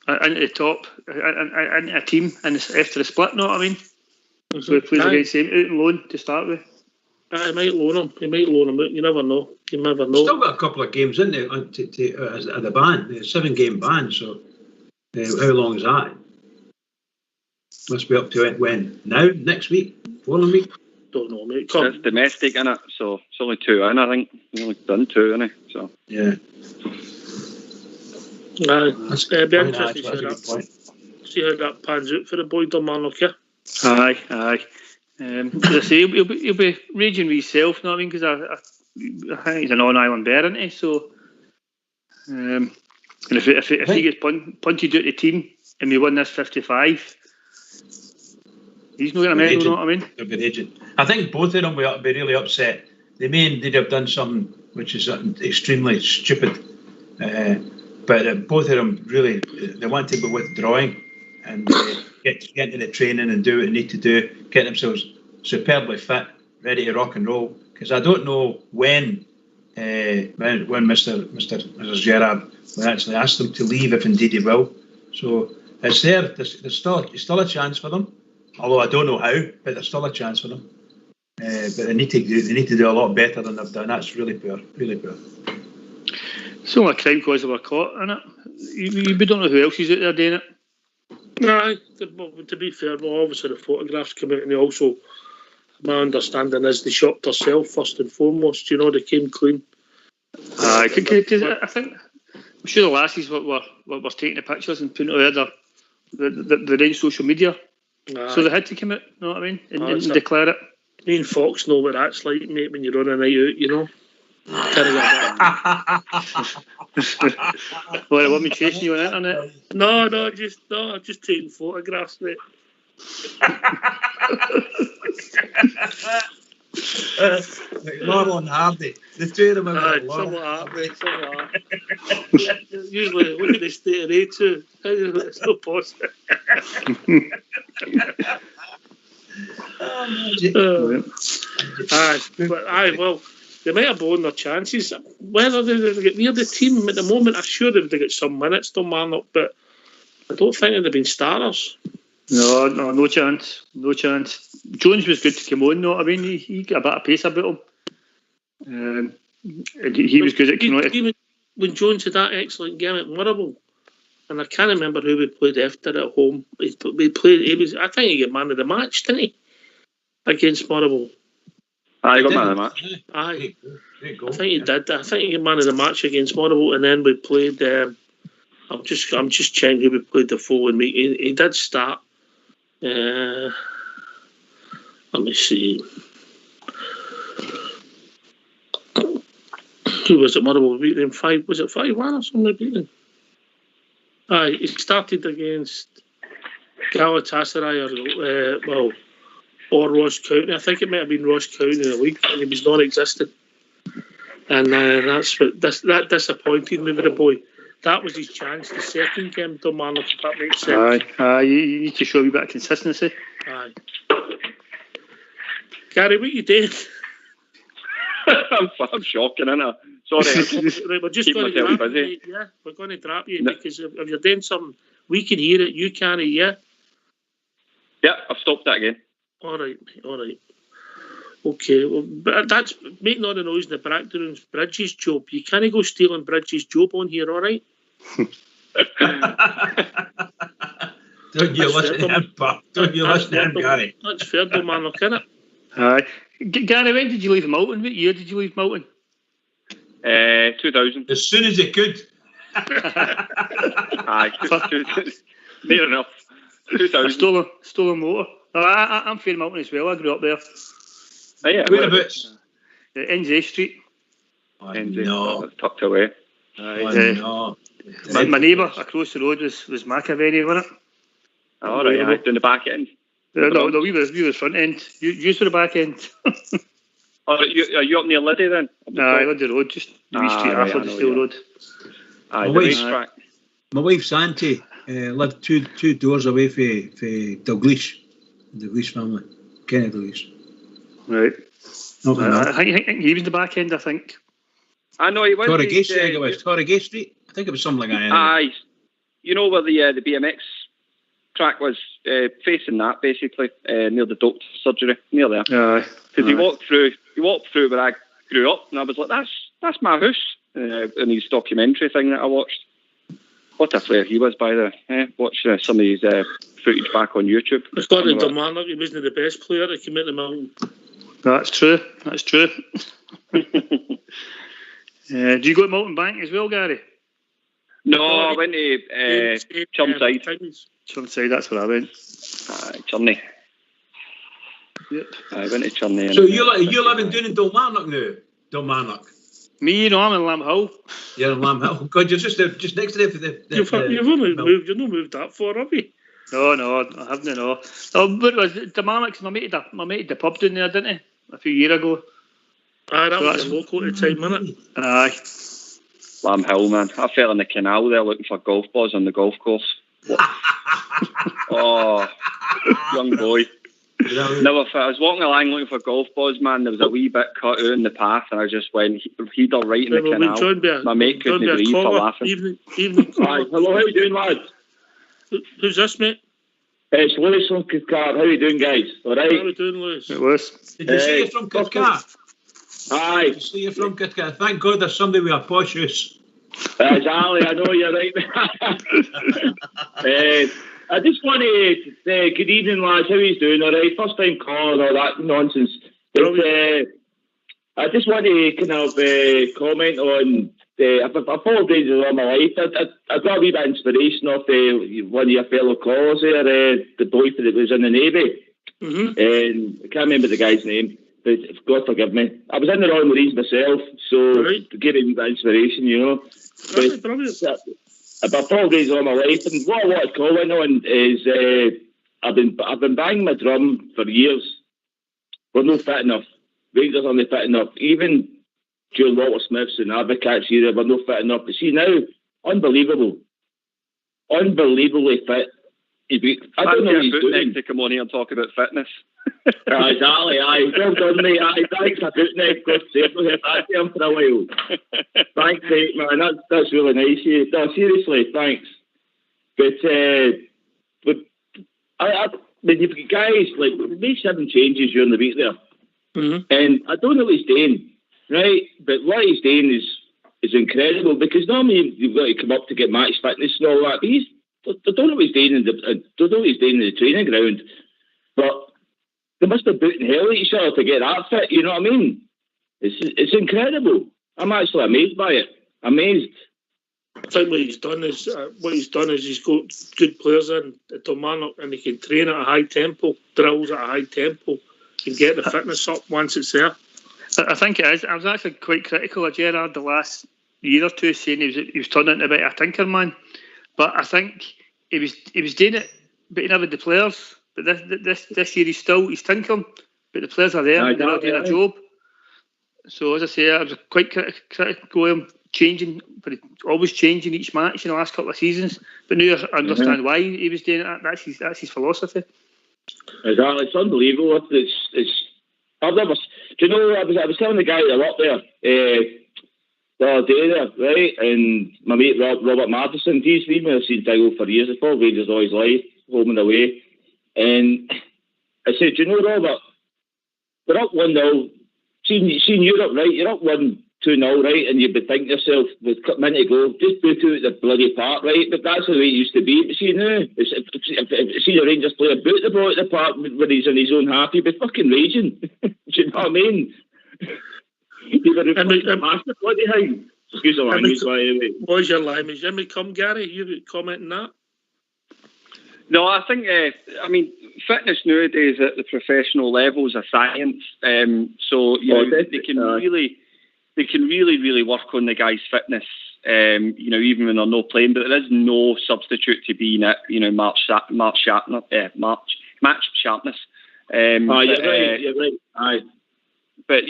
into the top, into a team, and after the split. Know what I mean? Mm-hmm. So he plays against him out on loan to start with. He might loan him. He might loan him out. You never know. Still got a couple of games in there at the ban. A 7-game ban. So how long is that? Must be up to it when? Now? Next week? Following week? Don't know, mate. It's domestic, innit? So it's only 2 in, I think. He's only done 2, isn't he? So yeah. That's be interesting to see how that pans out for the boy Kilmarnock, yeah? Aye. As I say, he'll be raging with himself, you know what I mean? Because I think he's an on-island bear, isn't he? So, and if he gets punted out the team and we win this 55, he's not going to medal, you know what I mean? He'll be raging. I think both of them will be really upset. They'd have done something which is extremely stupid, but both of them really, they want to be withdrawing and get into the training and do what they need to do, get themselves superbly fit, ready to rock and roll. Because I don't know when Mr. Gerard will actually ask them to leave, if indeed he will. So it's there. There's still a chance for them. Although I don't know how, but there's still a chance for them. But they need to do a lot better than they've done. That's really poor, really poor. It's only a crime because they were caught, isn't it? You don't know who else is out there doing it. No, to be fair, obviously the photographs come out, and also, my understanding is they shopped herself first and foremost. They came clean. Because I think, I'm sure the lassies were taking the pictures and putting it out the right social media. So they had to come out, you know what I mean, and declare it. Me and Fox know what that's like, mate, when you're on a night out, Well, they want me chasing you on the internet? No, just taking photographs, mate. Normal and Hardy. The two of them are something like that. Usually, look at the state of A2. It's not possible. Well, they might have blown their chances. Whether they get near the team at the moment, I'm sure they've got some minutes to man up, but I don't think they've been starters. No chance. Jones was good to come on, know what I mean? He got a bit of pace about him. And he was good at coming on. When Jones had that excellent game at Motherwell, and I can't remember who we played after at home. I think he got man of the match, didn't he? Against Motherwell. He got man of the match. Aye. I think he did. I think he got man of the match against Motherwell, and then we played. I'm just checking who we played the following week. He did start. Let me see. Who was it? Motherwell beat them 5. Was it 5-1 or something? Beat them. Aye, he started against Galatasaray or Ross County. I think it might have been Ross County in the league, and he was non-existent. And that's what that disappointed me with the boy. That was his chance. The second game, Kilmarnock, if that makes sense. Aye, you need to show a bit of consistency. Aye. Gary, what you doing? I'm shocking, innit? Sorry. Right, we're just going to drop you. Yeah, we're going to drop you because if you're doing something, we can hear it. You can't, yeah? Yeah, I've stopped that again. All right. Okay, well, but that's making all the noise in the background. Bridges' job. You can't go stealing Bridges' job on here, all right? Don't you listen to him, Pop. Don't you listen to him, Gary. That's fair, man, look in it. Aye. Gary, when did you leave Milton? What year did you leave Milton? 2000. As soon as he could. Aye, near enough. 2000. Stolen motor. I'm Fairmilton as well. I grew up there. Oh, yeah, Whereabouts? NJ Street. Oh, NJ, no. that's tucked away. Oh, no. My neighbour across the road was McAvenny, wasn't it? All right, aye, down the back end. No, we were front end. You were the back end. Are you up near Liddy then? Aye, Liddy Road, just the wee street after the Steel Road. Aye, Oh, the wait. racetrack. My wife Santi lived two doors away from Dalglish, the Dalglish family, Kenny Dalglish. Right. Not I think he was the back end, I think. I know he went Torrigate to... Street, I think it was. Torrigate Street? I think it was something like that. Anyway. Aye. You know where the BMX track was, facing that, basically, near the doctor's surgery, near there. Aye. Because he walked through where I grew up, and I was like, that's my house, in his documentary thing that I watched. What a player he was, by the way. Watch some of his footage back on YouTube. It's not in Kilmarnock, he wasn't the best player that came into Milton. That's true. Do you go to Milton Bank as well, Gary? No, I went to Chumside. Chumside, that's where I went. Chumney. Yep. I went to Chumney. So you live in doing Dalmarnock now? Dalmarnock. Me, no, I'm in Lamb Hill. You're in Lamb Hill. God, you're just next to the You've only moved. You've not moved that far, have you? No, I haven't. No. But it was Dalmarnock. My mate had the pub down there, didn't he? A few years ago. Aye, that was local at the time, wasn't it? Aye. Lamb Hill, man. I fell in the canal there looking for golf balls on the golf course. Oh, young boy. Never. I was walking along looking for golf balls, man. There was a wee bit cut out in the path, and I just went header right in the canal. My mate couldn't breathe for laughing. Evening Hi, hello, how you doing, lads? Who's this, mate? It's Lewis from Cathcart. How you doing, guys? All right? How are we doing, Lewis? It was. Did you say you're from Cathcart? Aye. Did you say you're from Cathcart? Thank God there's somebody with a posh house. Exactly, I know you're right. I just want to say good evening, lads. How you doing? All right? First time calling, all that nonsense. But, I just want to kind of comment on. I've followed Rangers all my life. I got a wee bit of inspiration off one of your fellow callers there, the boy that was in the Navy. Mm-hmm. And I can't remember the guy's name, but God forgive me. I was in the Royal Marines myself, so to give me a wee bit of inspiration, you know. That's brilliant. I've followed Rangers all my life, and what I want to comment on is I've been banging my drum for years. We're not fit enough. Rangers aren't fit enough. Even during Walter Smith's and Advocates era, we're not fit enough. But see now, unbelievably fit. I don't know what he's doing. To come on here and talk about fitness. Exactly, aye. Well done, mate. Aye, thanks for putting it. God save me. I've had him for a while. Thanks, mate, man. That's really nice. No, seriously, thanks. But when you've got guys, like, we made 7 changes during the week there. Mm-hmm. And I don't know what he's doing, right? But what he's doing is incredible, because normally you've got to come up to get match fitness and all that. But I don't know what he's doing in the training ground. But they must have booting hell at each other to get that fit. You know what I mean? It's incredible. I'm actually amazed by it. Amazed. I think what he's done is he's got good players in at Kilmarnock, and he can train at a high tempo, drills at a high tempo, and get the fitness up once it's there. I think it is. I was actually quite critical of Gerrard the last year or two, saying he was turning into a bit of a tinker man. But I think he was doing it, but he never had the players. But this year he's tinkering, but the players are there. They're not doing a job. So as I say, I was quite critical of him changing, but always changing each match in the last couple of seasons. But now I understand why he was doing it. That's his philosophy. Exactly, it's unbelievable. I've never. Do you know? I was telling the guy that up there the other day there, right? And my mate Robert Matheson, he's been with us since I go for years. He's followed Rangers all his life, home and away. And I said, do you know, Robert, we're up 1-0. Seen Europe, right? You're up 1-2-0, right? And you'd be thinking to yourself, with a minute to go, just boot out the bloody park, right? But that's the way it used to be. But see now, see the Rangers player boot the ball at the park when he's in his own half, he'd be fucking raging. Do you know what I mean? He would have massive bloody high. Excuse the language, by the way. What's your language? Jimmy, come, Gary, you comment on that? No, I think, fitness nowadays at the professional level is a science. So, they can really work on the guy's fitness, even when they're not playing. But there is no substitute to being at, match sharpness. You're right. Aye. But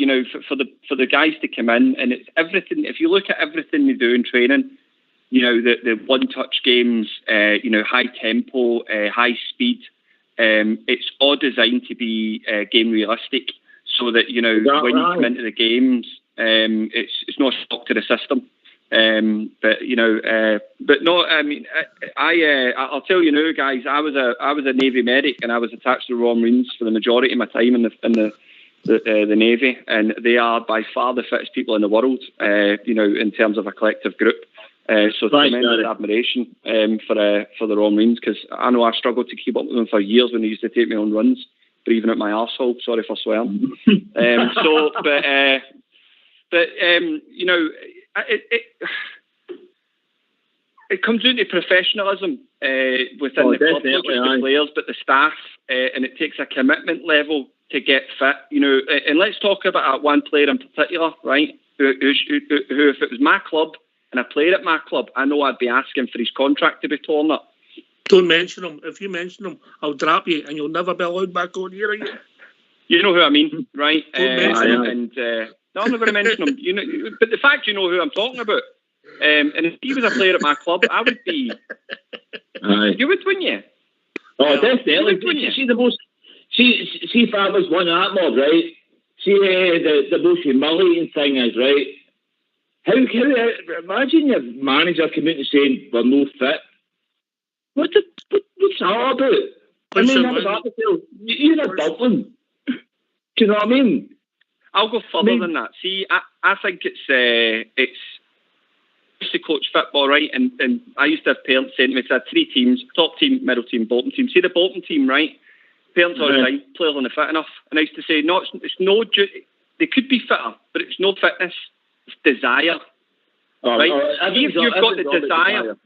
for the guys to come in, and it's everything. If you look at everything they do in training, the one-touch games, high tempo, high speed. It's all designed to be game realistic, so that when you come into the games, it's not a shock to the system. But no, I'll tell you now, guys. I was a Navy medic, and I was attached to the Royal Marines for the majority of my time in the Navy, and they are by far the fittest people in the world. In terms of a collective group. So tremendous admiration for the Royal Marines, because I know I struggled to keep up with them for years when they used to take me on runs, breathing out my arsehole. Sorry for swearing. It comes down to professionalism within the club, not just the players, but the staff, and it takes a commitment level to get fit. And let's talk about one player in particular, right? Who if it was my club and I played at my club, I know I'd be asking for his contract to be torn up. Don't mention him. If you mention him, I'll drop you, and you'll never be allowed back on here again. You know who I mean, right? Don't mention him. No, I'm not going to mention him. But the fact you know who I'm talking about. And if he was a player at my club, I would be. You would, wouldn't you? Oh, definitely. See the most. See if I was one of that mob, right? See the most humiliating thing is, right? How imagine your manager coming out and saying we're no fit. What's that about? You're in Dublin. Do you know what I mean? I'll go further than that. See, I think it's to coach football, right? And I used to have parents saying to me, I had 3 teams: top team, middle team, bottom team. See the bottom team, right? Parents all the time, players aren't fit enough. And I used to say, no, it's no. They could be fitter, but it's no fitness. It's desire, right? See if you've got the desire.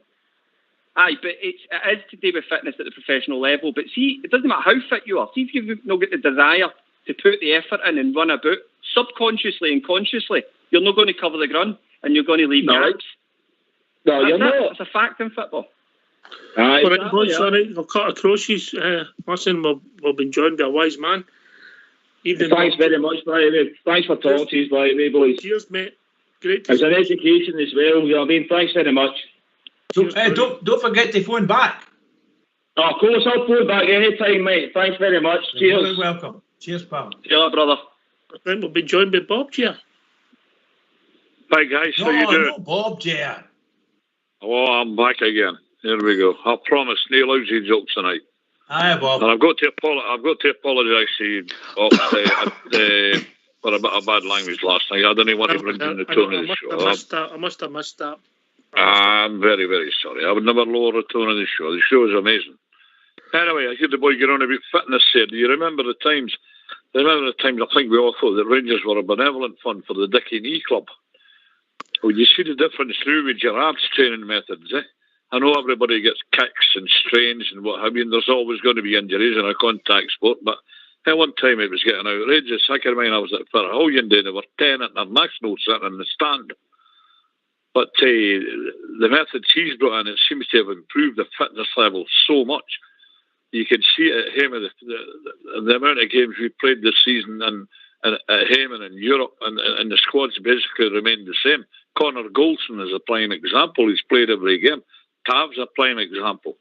Aye, but it is to do with fitness at the professional level. But see, it doesn't matter how fit you are. See if you've not got the desire to put the effort in and run about, subconsciously and consciously, you're not going to cover the ground and you're going to leave gaps. No, you're not. It's a fact in football. All right, boys, we'll cut across you. Listen, we've been joined by a wise man. Thanks very much, by the way. Thanks for talking to us, by the way, boys. Cheers, mate. Great. It's an education as well, you know what I mean? Thanks very much. Cheers, don't forget to phone back. Oh, of course, I'll phone back anytime, mate. Thanks very much. You're Cheers. very welcome. Cheers, pal. See you later, brother. I think we'll be joined by Bob here. Hi, guys. How you doing? No, Bob, J. Oh, I'm back again. Here we go. I promise, no lousy jokes tonight. Hi, Bob. And I've got to apologise to you for a bit of bad language last night. I didn't want to bring down the tone of the show. I must have missed that. I'm very, very sorry. I would never lower the tone of the show. The show is amazing. Anyway, I hear the boy get on about fitness here. Do you remember the times? I think we all thought that Rangers were a benevolent fund for the Dickie Knee Club. Well, you see the difference now with your arts training methods, eh? I know everybody gets kicks and strains and what have you, and there's always going to be injuries in a contact sport, but at one time it was getting outrageous. I can remember I was at Firhill Day, there were 10 internationals sitting in the stand. But the methods he's brought in, it seems to have improved the fitness level so much. You can see it at Heyman, the amount of games we played this season and at Heyman in Europe, and the squads basically remained the same. Connor Goldson is a prime example. He's played every game. Tav's a prime example.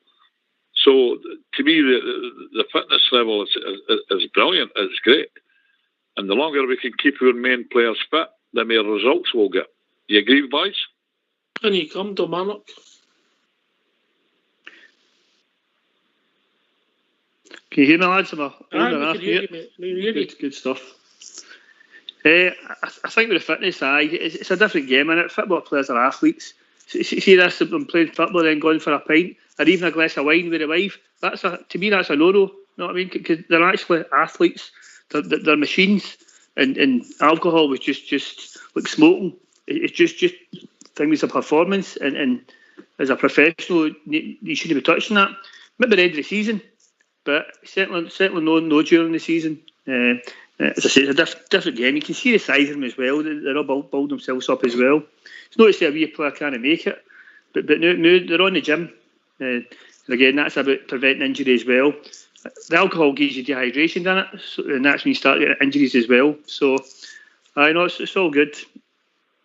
So to me, the fitness level is brilliant. It's great. And the longer we can keep our main players fit, the more results we'll get. You agree, boys? Can you come to Marnock? Can you hear me, lads? Good stuff. I think with the fitness, it's a different game, and football players are athletes. See this, them playing football, then going for a pint, or even a glass of wine with a wife. To me, that's a no-no. You know what I mean? Because they're actually athletes. They're machines, and alcohol was just like smoking. It's just thing was a performance, and as a professional, you shouldn't be touching that. Maybe the end of the season, but certainly no during the season. As I say, it's a different game. You can see the size of them as well. They're all build themselves up as well. It's not to say a wee player can't make it, but now they're on the gym. And again, that's about preventing injury as well. The alcohol gives you dehydration, doesn't it? And that's when you start getting injuries as well. So, I know it's all good.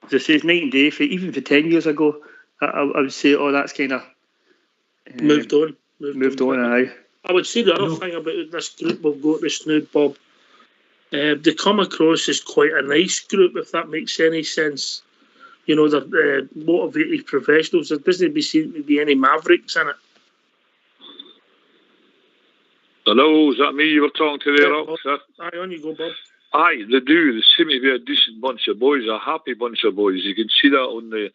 As I say, it's night and day. Even for 10 years ago, I would say, that's kind of moved on. Aye. I would say the other thing about this group we've got this now, Bob, they come across as quite a nice group, if that makes any sense. You know, they're motivated professionals. There doesn't seem to be any mavericks in it. Hello, is that me you were talking to there, Ox? Aye, on you go, Bob. Aye, they do. They seem to be a decent bunch of boys, a happy bunch of boys. You can see that on the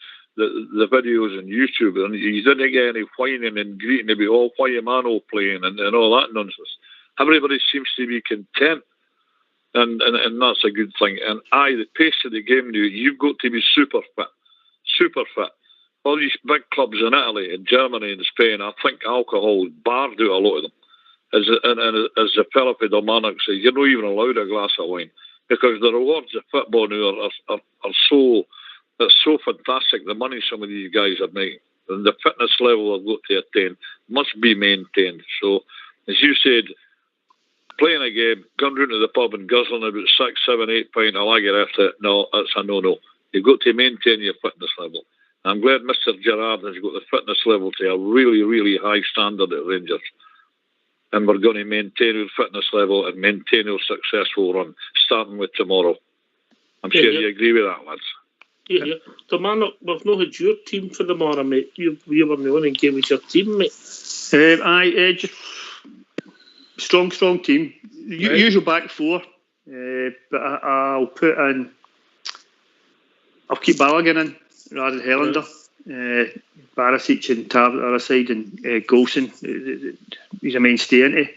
videos on YouTube, and you didn't get any whining and greeting about why your man all playing and all that nonsense. Everybody seems to be content, and that's a good thing. And the pace of the game now, you've got to be super fit. All these big clubs in Italy and Germany and Spain, I think alcohol barred out a lot of them. As the Felipe Dominic says, you're not even allowed a glass of wine because the rewards of football now are so fantastic. The money some of these guys are making and the fitness level they've got to attain must be maintained. So, as you said, playing a game, going round to the pub and guzzling about 6, 7, 8 pint of lager after it, no, that's a no-no. You've got to maintain your fitness level. I'm glad Mr. Gerrard has got the fitness level to a really, really high standard at Rangers. And we're going to maintain our fitness level and maintain our successful run, starting with tomorrow. I'm sure you agree with that, lads. Yeah. The man, we've not had your team for tomorrow, mate. You were the only game with your team, mate. Just strong team. Usual back four, but I'll put in. I'll keep Balogun in rather than Helander. Barisic and Tav at the other side, and Golson. He's a mainstay, isn't he?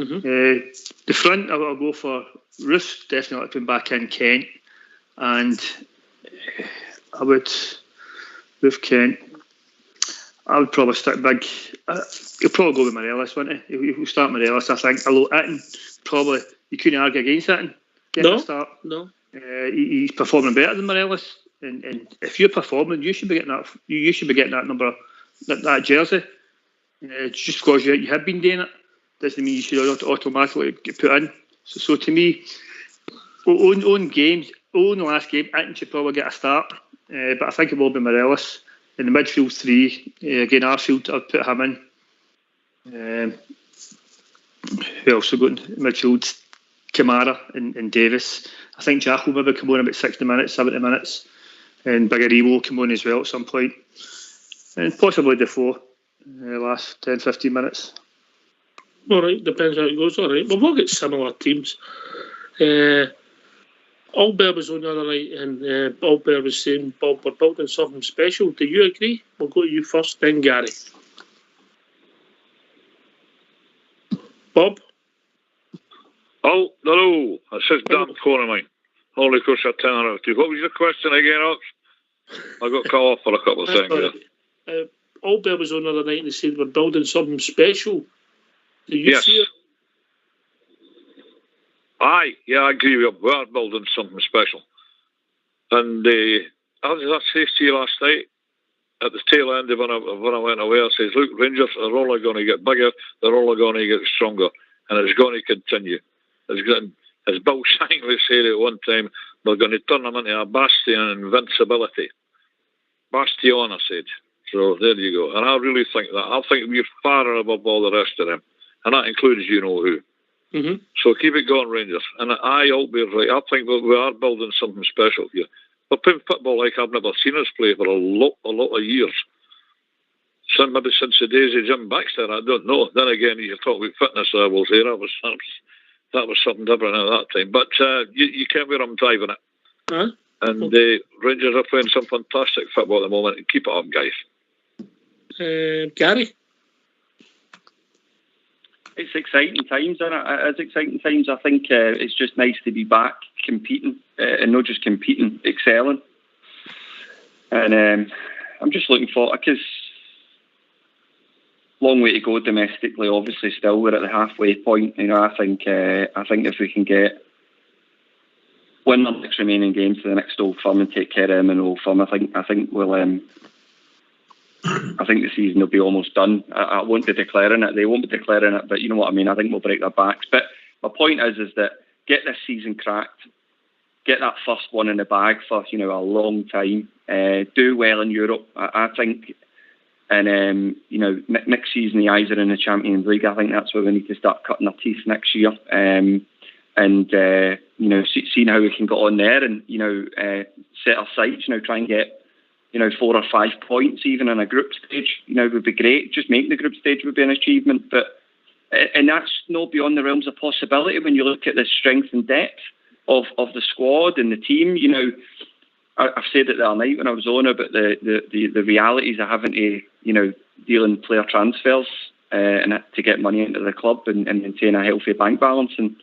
Mm-hmm. The front, I'll go for Roos, definitely putting back in Kent, and I would with Kent. I would probably stick big. He'll probably go with Morelos, wouldn't he? He'll start Morelos, I think. Although Itten, probably you couldn't argue against Itten. No. He's performing better than Morelos. And if you're performing, you should be getting that. You should be getting that number, that jersey. Just because you have been doing it doesn't mean you should automatically get put in. So to me, on the last game, Itten should probably get a start. But I think it will be Morelos. In the midfield three, again Arfield, I'd put him in. Who else have got in midfield? Kamara and Davis. I think Jack will maybe come on about 60 minutes, 70 minutes. And Biggery will come on as well at some point. And possibly Defoe, last 10, 15 minutes. All right, depends how it goes. All right, well, we'll get similar teams. Albert was on the other night, and Albert was saying, Bob, we're building something special. Do you agree? We'll go to you first, then Gary. Bob? Oh, no, that's his damn phone of mine. Holy course, I turn around to you. What was your question again, Ox? I got cut off for a couple of seconds. Albert was on the other night and he said, we're building something special. Do you see it? Aye, yeah, I agree with you. We are building something special. And as I said to you last night, at the tail end of when I went away, I says, look, Rangers are only going to get bigger, they're only going to get stronger, and it's going to continue. As Bill Shankly said at one time, we're going to turn them into a bastion of invincibility. Bastion, I said. So there you go. And I really think that. I think we're far above all the rest of them. And that includes you know who. Mm-hmm. So keep it going, Rangers. And I hope we're right. I think we are building something special here. We're playing football like I've never seen us play for a lot of years. Maybe since the days of Jim Baxter, I don't know. Then again, you talk about fitness levels here. That was something different at that time. But you can't where I'm driving it. Huh? And Rangers are playing some fantastic football at the moment. And keep it up, guys. Gary? It's exciting times, isn't it? It's exciting times. I think it's just nice to be back competing, and not just competing, excelling. And I'm just looking forward, because long way to go domestically. Obviously, still we're at the halfway point. You know, I think if we can win the next remaining games to the next Old Firm and take care of them in Old Firm, I think we'll. I think the season will be almost done. I won't be declaring it. They won't be declaring it, but you know what I mean. I think we'll break their backs. But my point is that get this season cracked, get that first one in the bag for a long time. Do well in Europe, I think. And next season the eyes are in the Champions League. I think that's where we need to start cutting our teeth next year. Seeing how we can get on there and set our sights. Try and get 4 or 5 points even in a group stage. Would be great. Just making the group stage would be an achievement. And that's not beyond the realms of possibility when you look at the strength and depth of the squad and the team. I've said it the other night when I was on about the realities of having to deal in player transfers and to get money into the club and maintain a healthy bank balance. And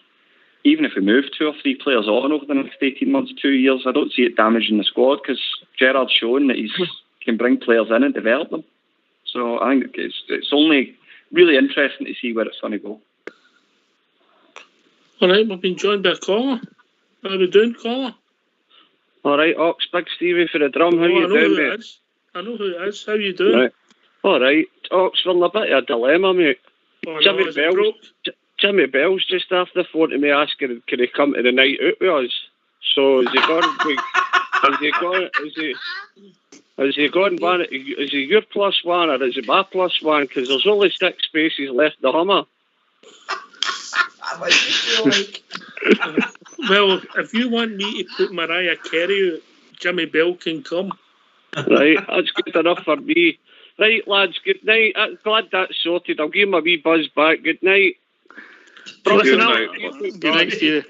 even if we move 2 or 3 players on over the next 18 months, 2 years, I don't see it damaging the squad because Gerrard's shown that he can bring players in and develop them. So I think it's only really interesting to see where it's going to go. All right, we've been joined by a caller. How are we doing, caller? All right, Ox, Big Stevie for the drum. How you doing, mate? I know who it is. How you doing? Right. All right, Ox, we're in a bit of a dilemma, mate. Jimmy Bell's just after the phone to me asking, can he come to the night out with us? So is he your plus one or is he my plus one? Because there's only 6 spaces left in the Hummer. Well, if you want me to put Mariah Carey out, Jimmy Bell can come. Right, that's good enough for me. Right, lads, good night. I'm glad that's sorted. I'll give him a wee buzz back. Good night. Good night, Steve.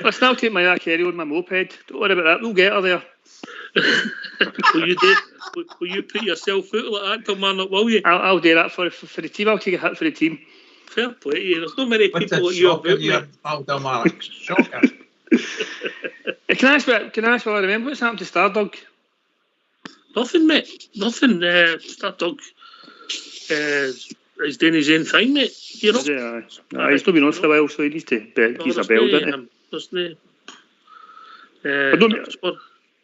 Listen, I'll take Mariah Carey on my moped. Don't worry about that. We'll get her there. Will you put yourself out like that, Tom Marnock, will you? I'll do that for the team. I'll take a hit for the team. Fair play to you. There's not many people like you about me. Tom Marnock. Shocker. Can I ask what I remember? What's happened to Stardog? Nothing, mate. Nothing. Stardog is doing his own thing, mate. You know? He's not been on for a while, so he needs to he's a bell, doesn't he?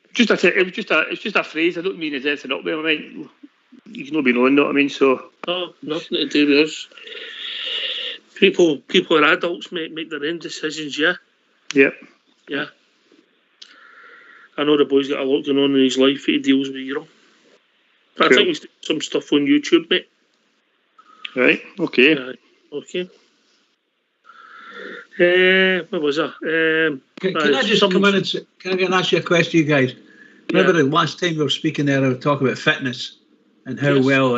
It's just a phrase. I don't mean it's anything up there. I mean, he's not been on, know what I mean? So nothing to do with us. People are adults, mate. Make their own decisions. Yeah. Yep. Yeah. I know the boy's got a lot going on in his life that he deals with, you know. But cool. I think he's doing some stuff on YouTube, mate. Right. Okay. Okay. What was that? Can I just come in and ask you a question, you guys? Remember the last time we were speaking there, I was talking about fitness and how well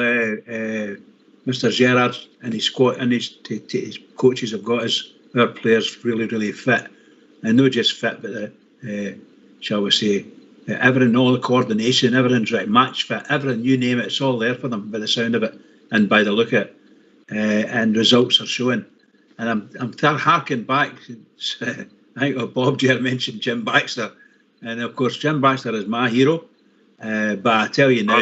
Mr. Gerrard and his squad and his coaches have got our players really, really fit. And not just fit, but shall we say, everything, all the coordination, everything's right, match fit, everything, you name it, it's all there for them by the sound of it and by the look of it. And results are showing. And I'm harking back. I think Bob Jer mentioned Jim Baxter, and of course Jim Baxter is my hero. But I tell you now,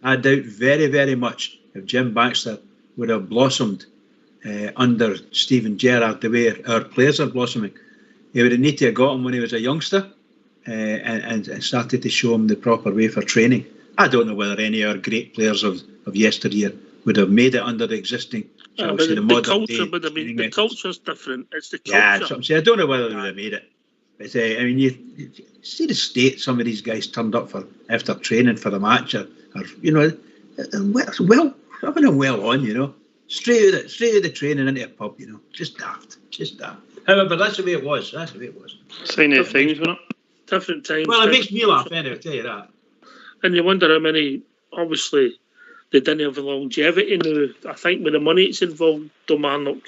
I doubt very, very much if Jim Baxter would have blossomed under Steven Gerrard the way our players are blossoming. He would have needed to have got him when he was a youngster and started to show him the proper way for training. I don't know whether any of our great players of yesteryear would have made it under the existing. The culture's different. It's the culture. Yeah, so I don't know whether they would have made it. But I mean, you see the state some of these guys turned up for after training for the match, or you know, having them well on, you know, straight out of the training into a pub, you know, just daft. However, that's the way it was. Sign of things, wasn't it? Different times. Well, it makes me laugh anyway, I'll tell you that. And you wonder how many, obviously, they didn't have the longevity now. I think with the money it's involved, Marnock,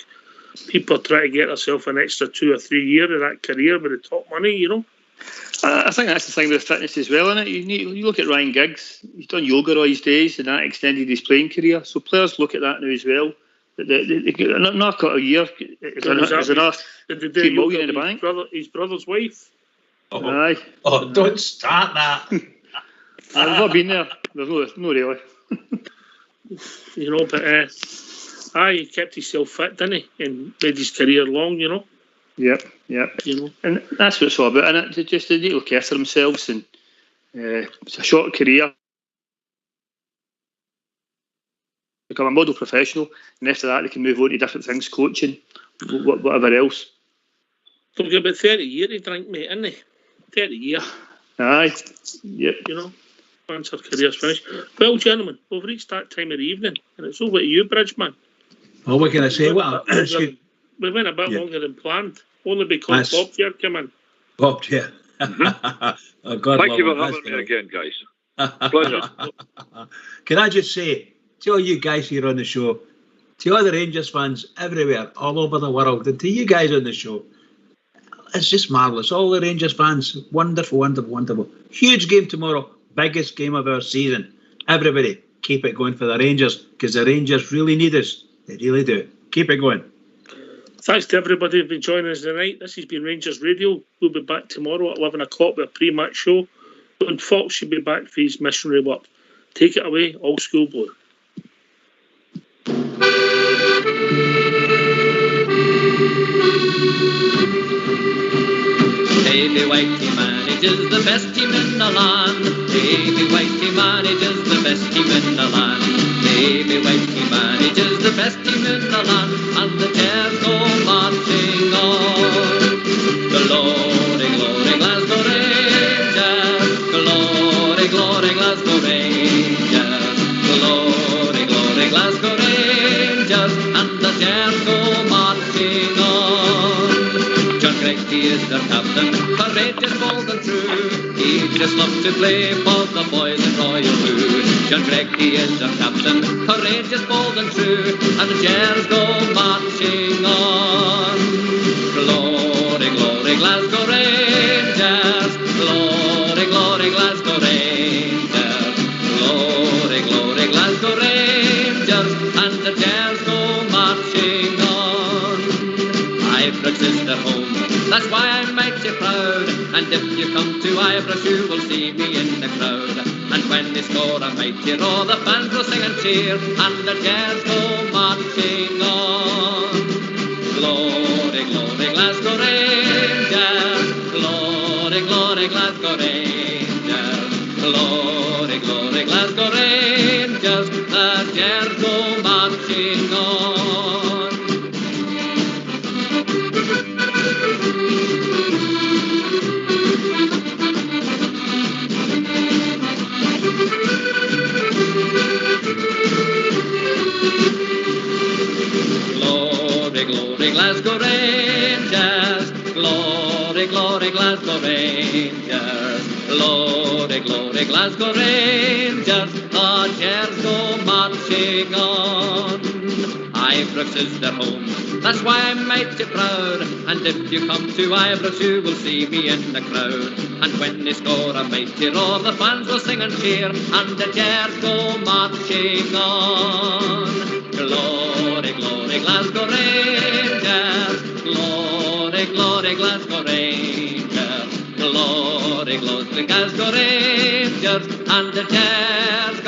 people are trying to get themselves an extra 2 or 3 years of that career with the top money, you know. I think that's the thing with fitness as well, isn't it? You look at Ryan Giggs, he's done yoga all his days and that extended his playing career. So players look at that now as well. Not a year is enough. Did they do yoga in the bank? His brother's wife? Aye. Oh, don't start that. I've not been there. There's no really. You know, but he kept himself fit, didn't he? And made his career long, you know. Yep. You know. And that's what it's all about, and it just they need to look after themselves, and it's a short career. Become a model professional, and after that they can move on to different things, coaching, whatever else. They've got about 30 years to drink, mate, isn't they? 30 years. Aye. Yep. You know, once her career's finished. Well, gentlemen, we've reached that time of the evening, and it's over to you, Bridgeman. Oh, what can I say? We went a bit longer than planned, only because Bob here came in. Bob here. Oh, God, thank you for having me again, guys. Pleasure. Can I just say to all you guys here on the show, to all the Rangers fans everywhere, all over the world, and to you guys on the show, it's just marvellous. All the Rangers fans, wonderful, wonderful, wonderful. Huge game tomorrow, biggest game of our season. Everybody, keep it going for the Rangers, because the Rangers really need us. They really do. Keep it going. Thanks to everybody who's been joining us tonight. This has been Rangers Radio. We'll be back tomorrow at 11 o'clock with a pre-match show. And Fox should be back for his missionary work. Take it away, Old School Blue. Davy Whitey manages the best team in the land. Davy Whitey manages the best team in the land. Davy Whitey manages the best team in the land. And the Jazz go marching on. Glory, glory, Glasgow Rangers. Glory, glory, Glasgow Rangers. Glory, glory, Glasgow Rangers. And the Jazz go marching on. John Greggy is their captain, courageous, bold and true. He just loves to play for the boys in Royal Blue. John Greggy is their captain, courageous, bold and true. And the Jazz go marching on. Glory, glory, Glasgow Rangers. Glory, glory, Glasgow Rangers. Glory, glory, Glasgow Rangers. And the Jazz go marching on. Ibrox is their home, that's why I'm mighty proud. And if you come to Ibrox, you will see me in the crowd. And when they score a mighty roar, the fans will sing and cheer. And the Jazz go marching on. Glory, glory, Glasgow Rangers. Glory, glory, Glasgow Rangers. Glory, glory, Glasgow Rangers. The Jazz go marching on. Glory, glory, Glasgow Rangers. Glory, glory, Glasgow Rangers. Glory, glory, Glasgow Rangers. The Jazz go marching on. Ibrox is their home, that's why I'm mighty proud. And if you come to Ibrox, you will see me in the crowd. And when they score a mighty roar, the fans will sing and cheer. And the Jazz go marching on. Glory, glory, Glasgow Rangers. Glory, glory, Glasgow Rangers. Glory, glory, Glasgow Rangers. And the Jazz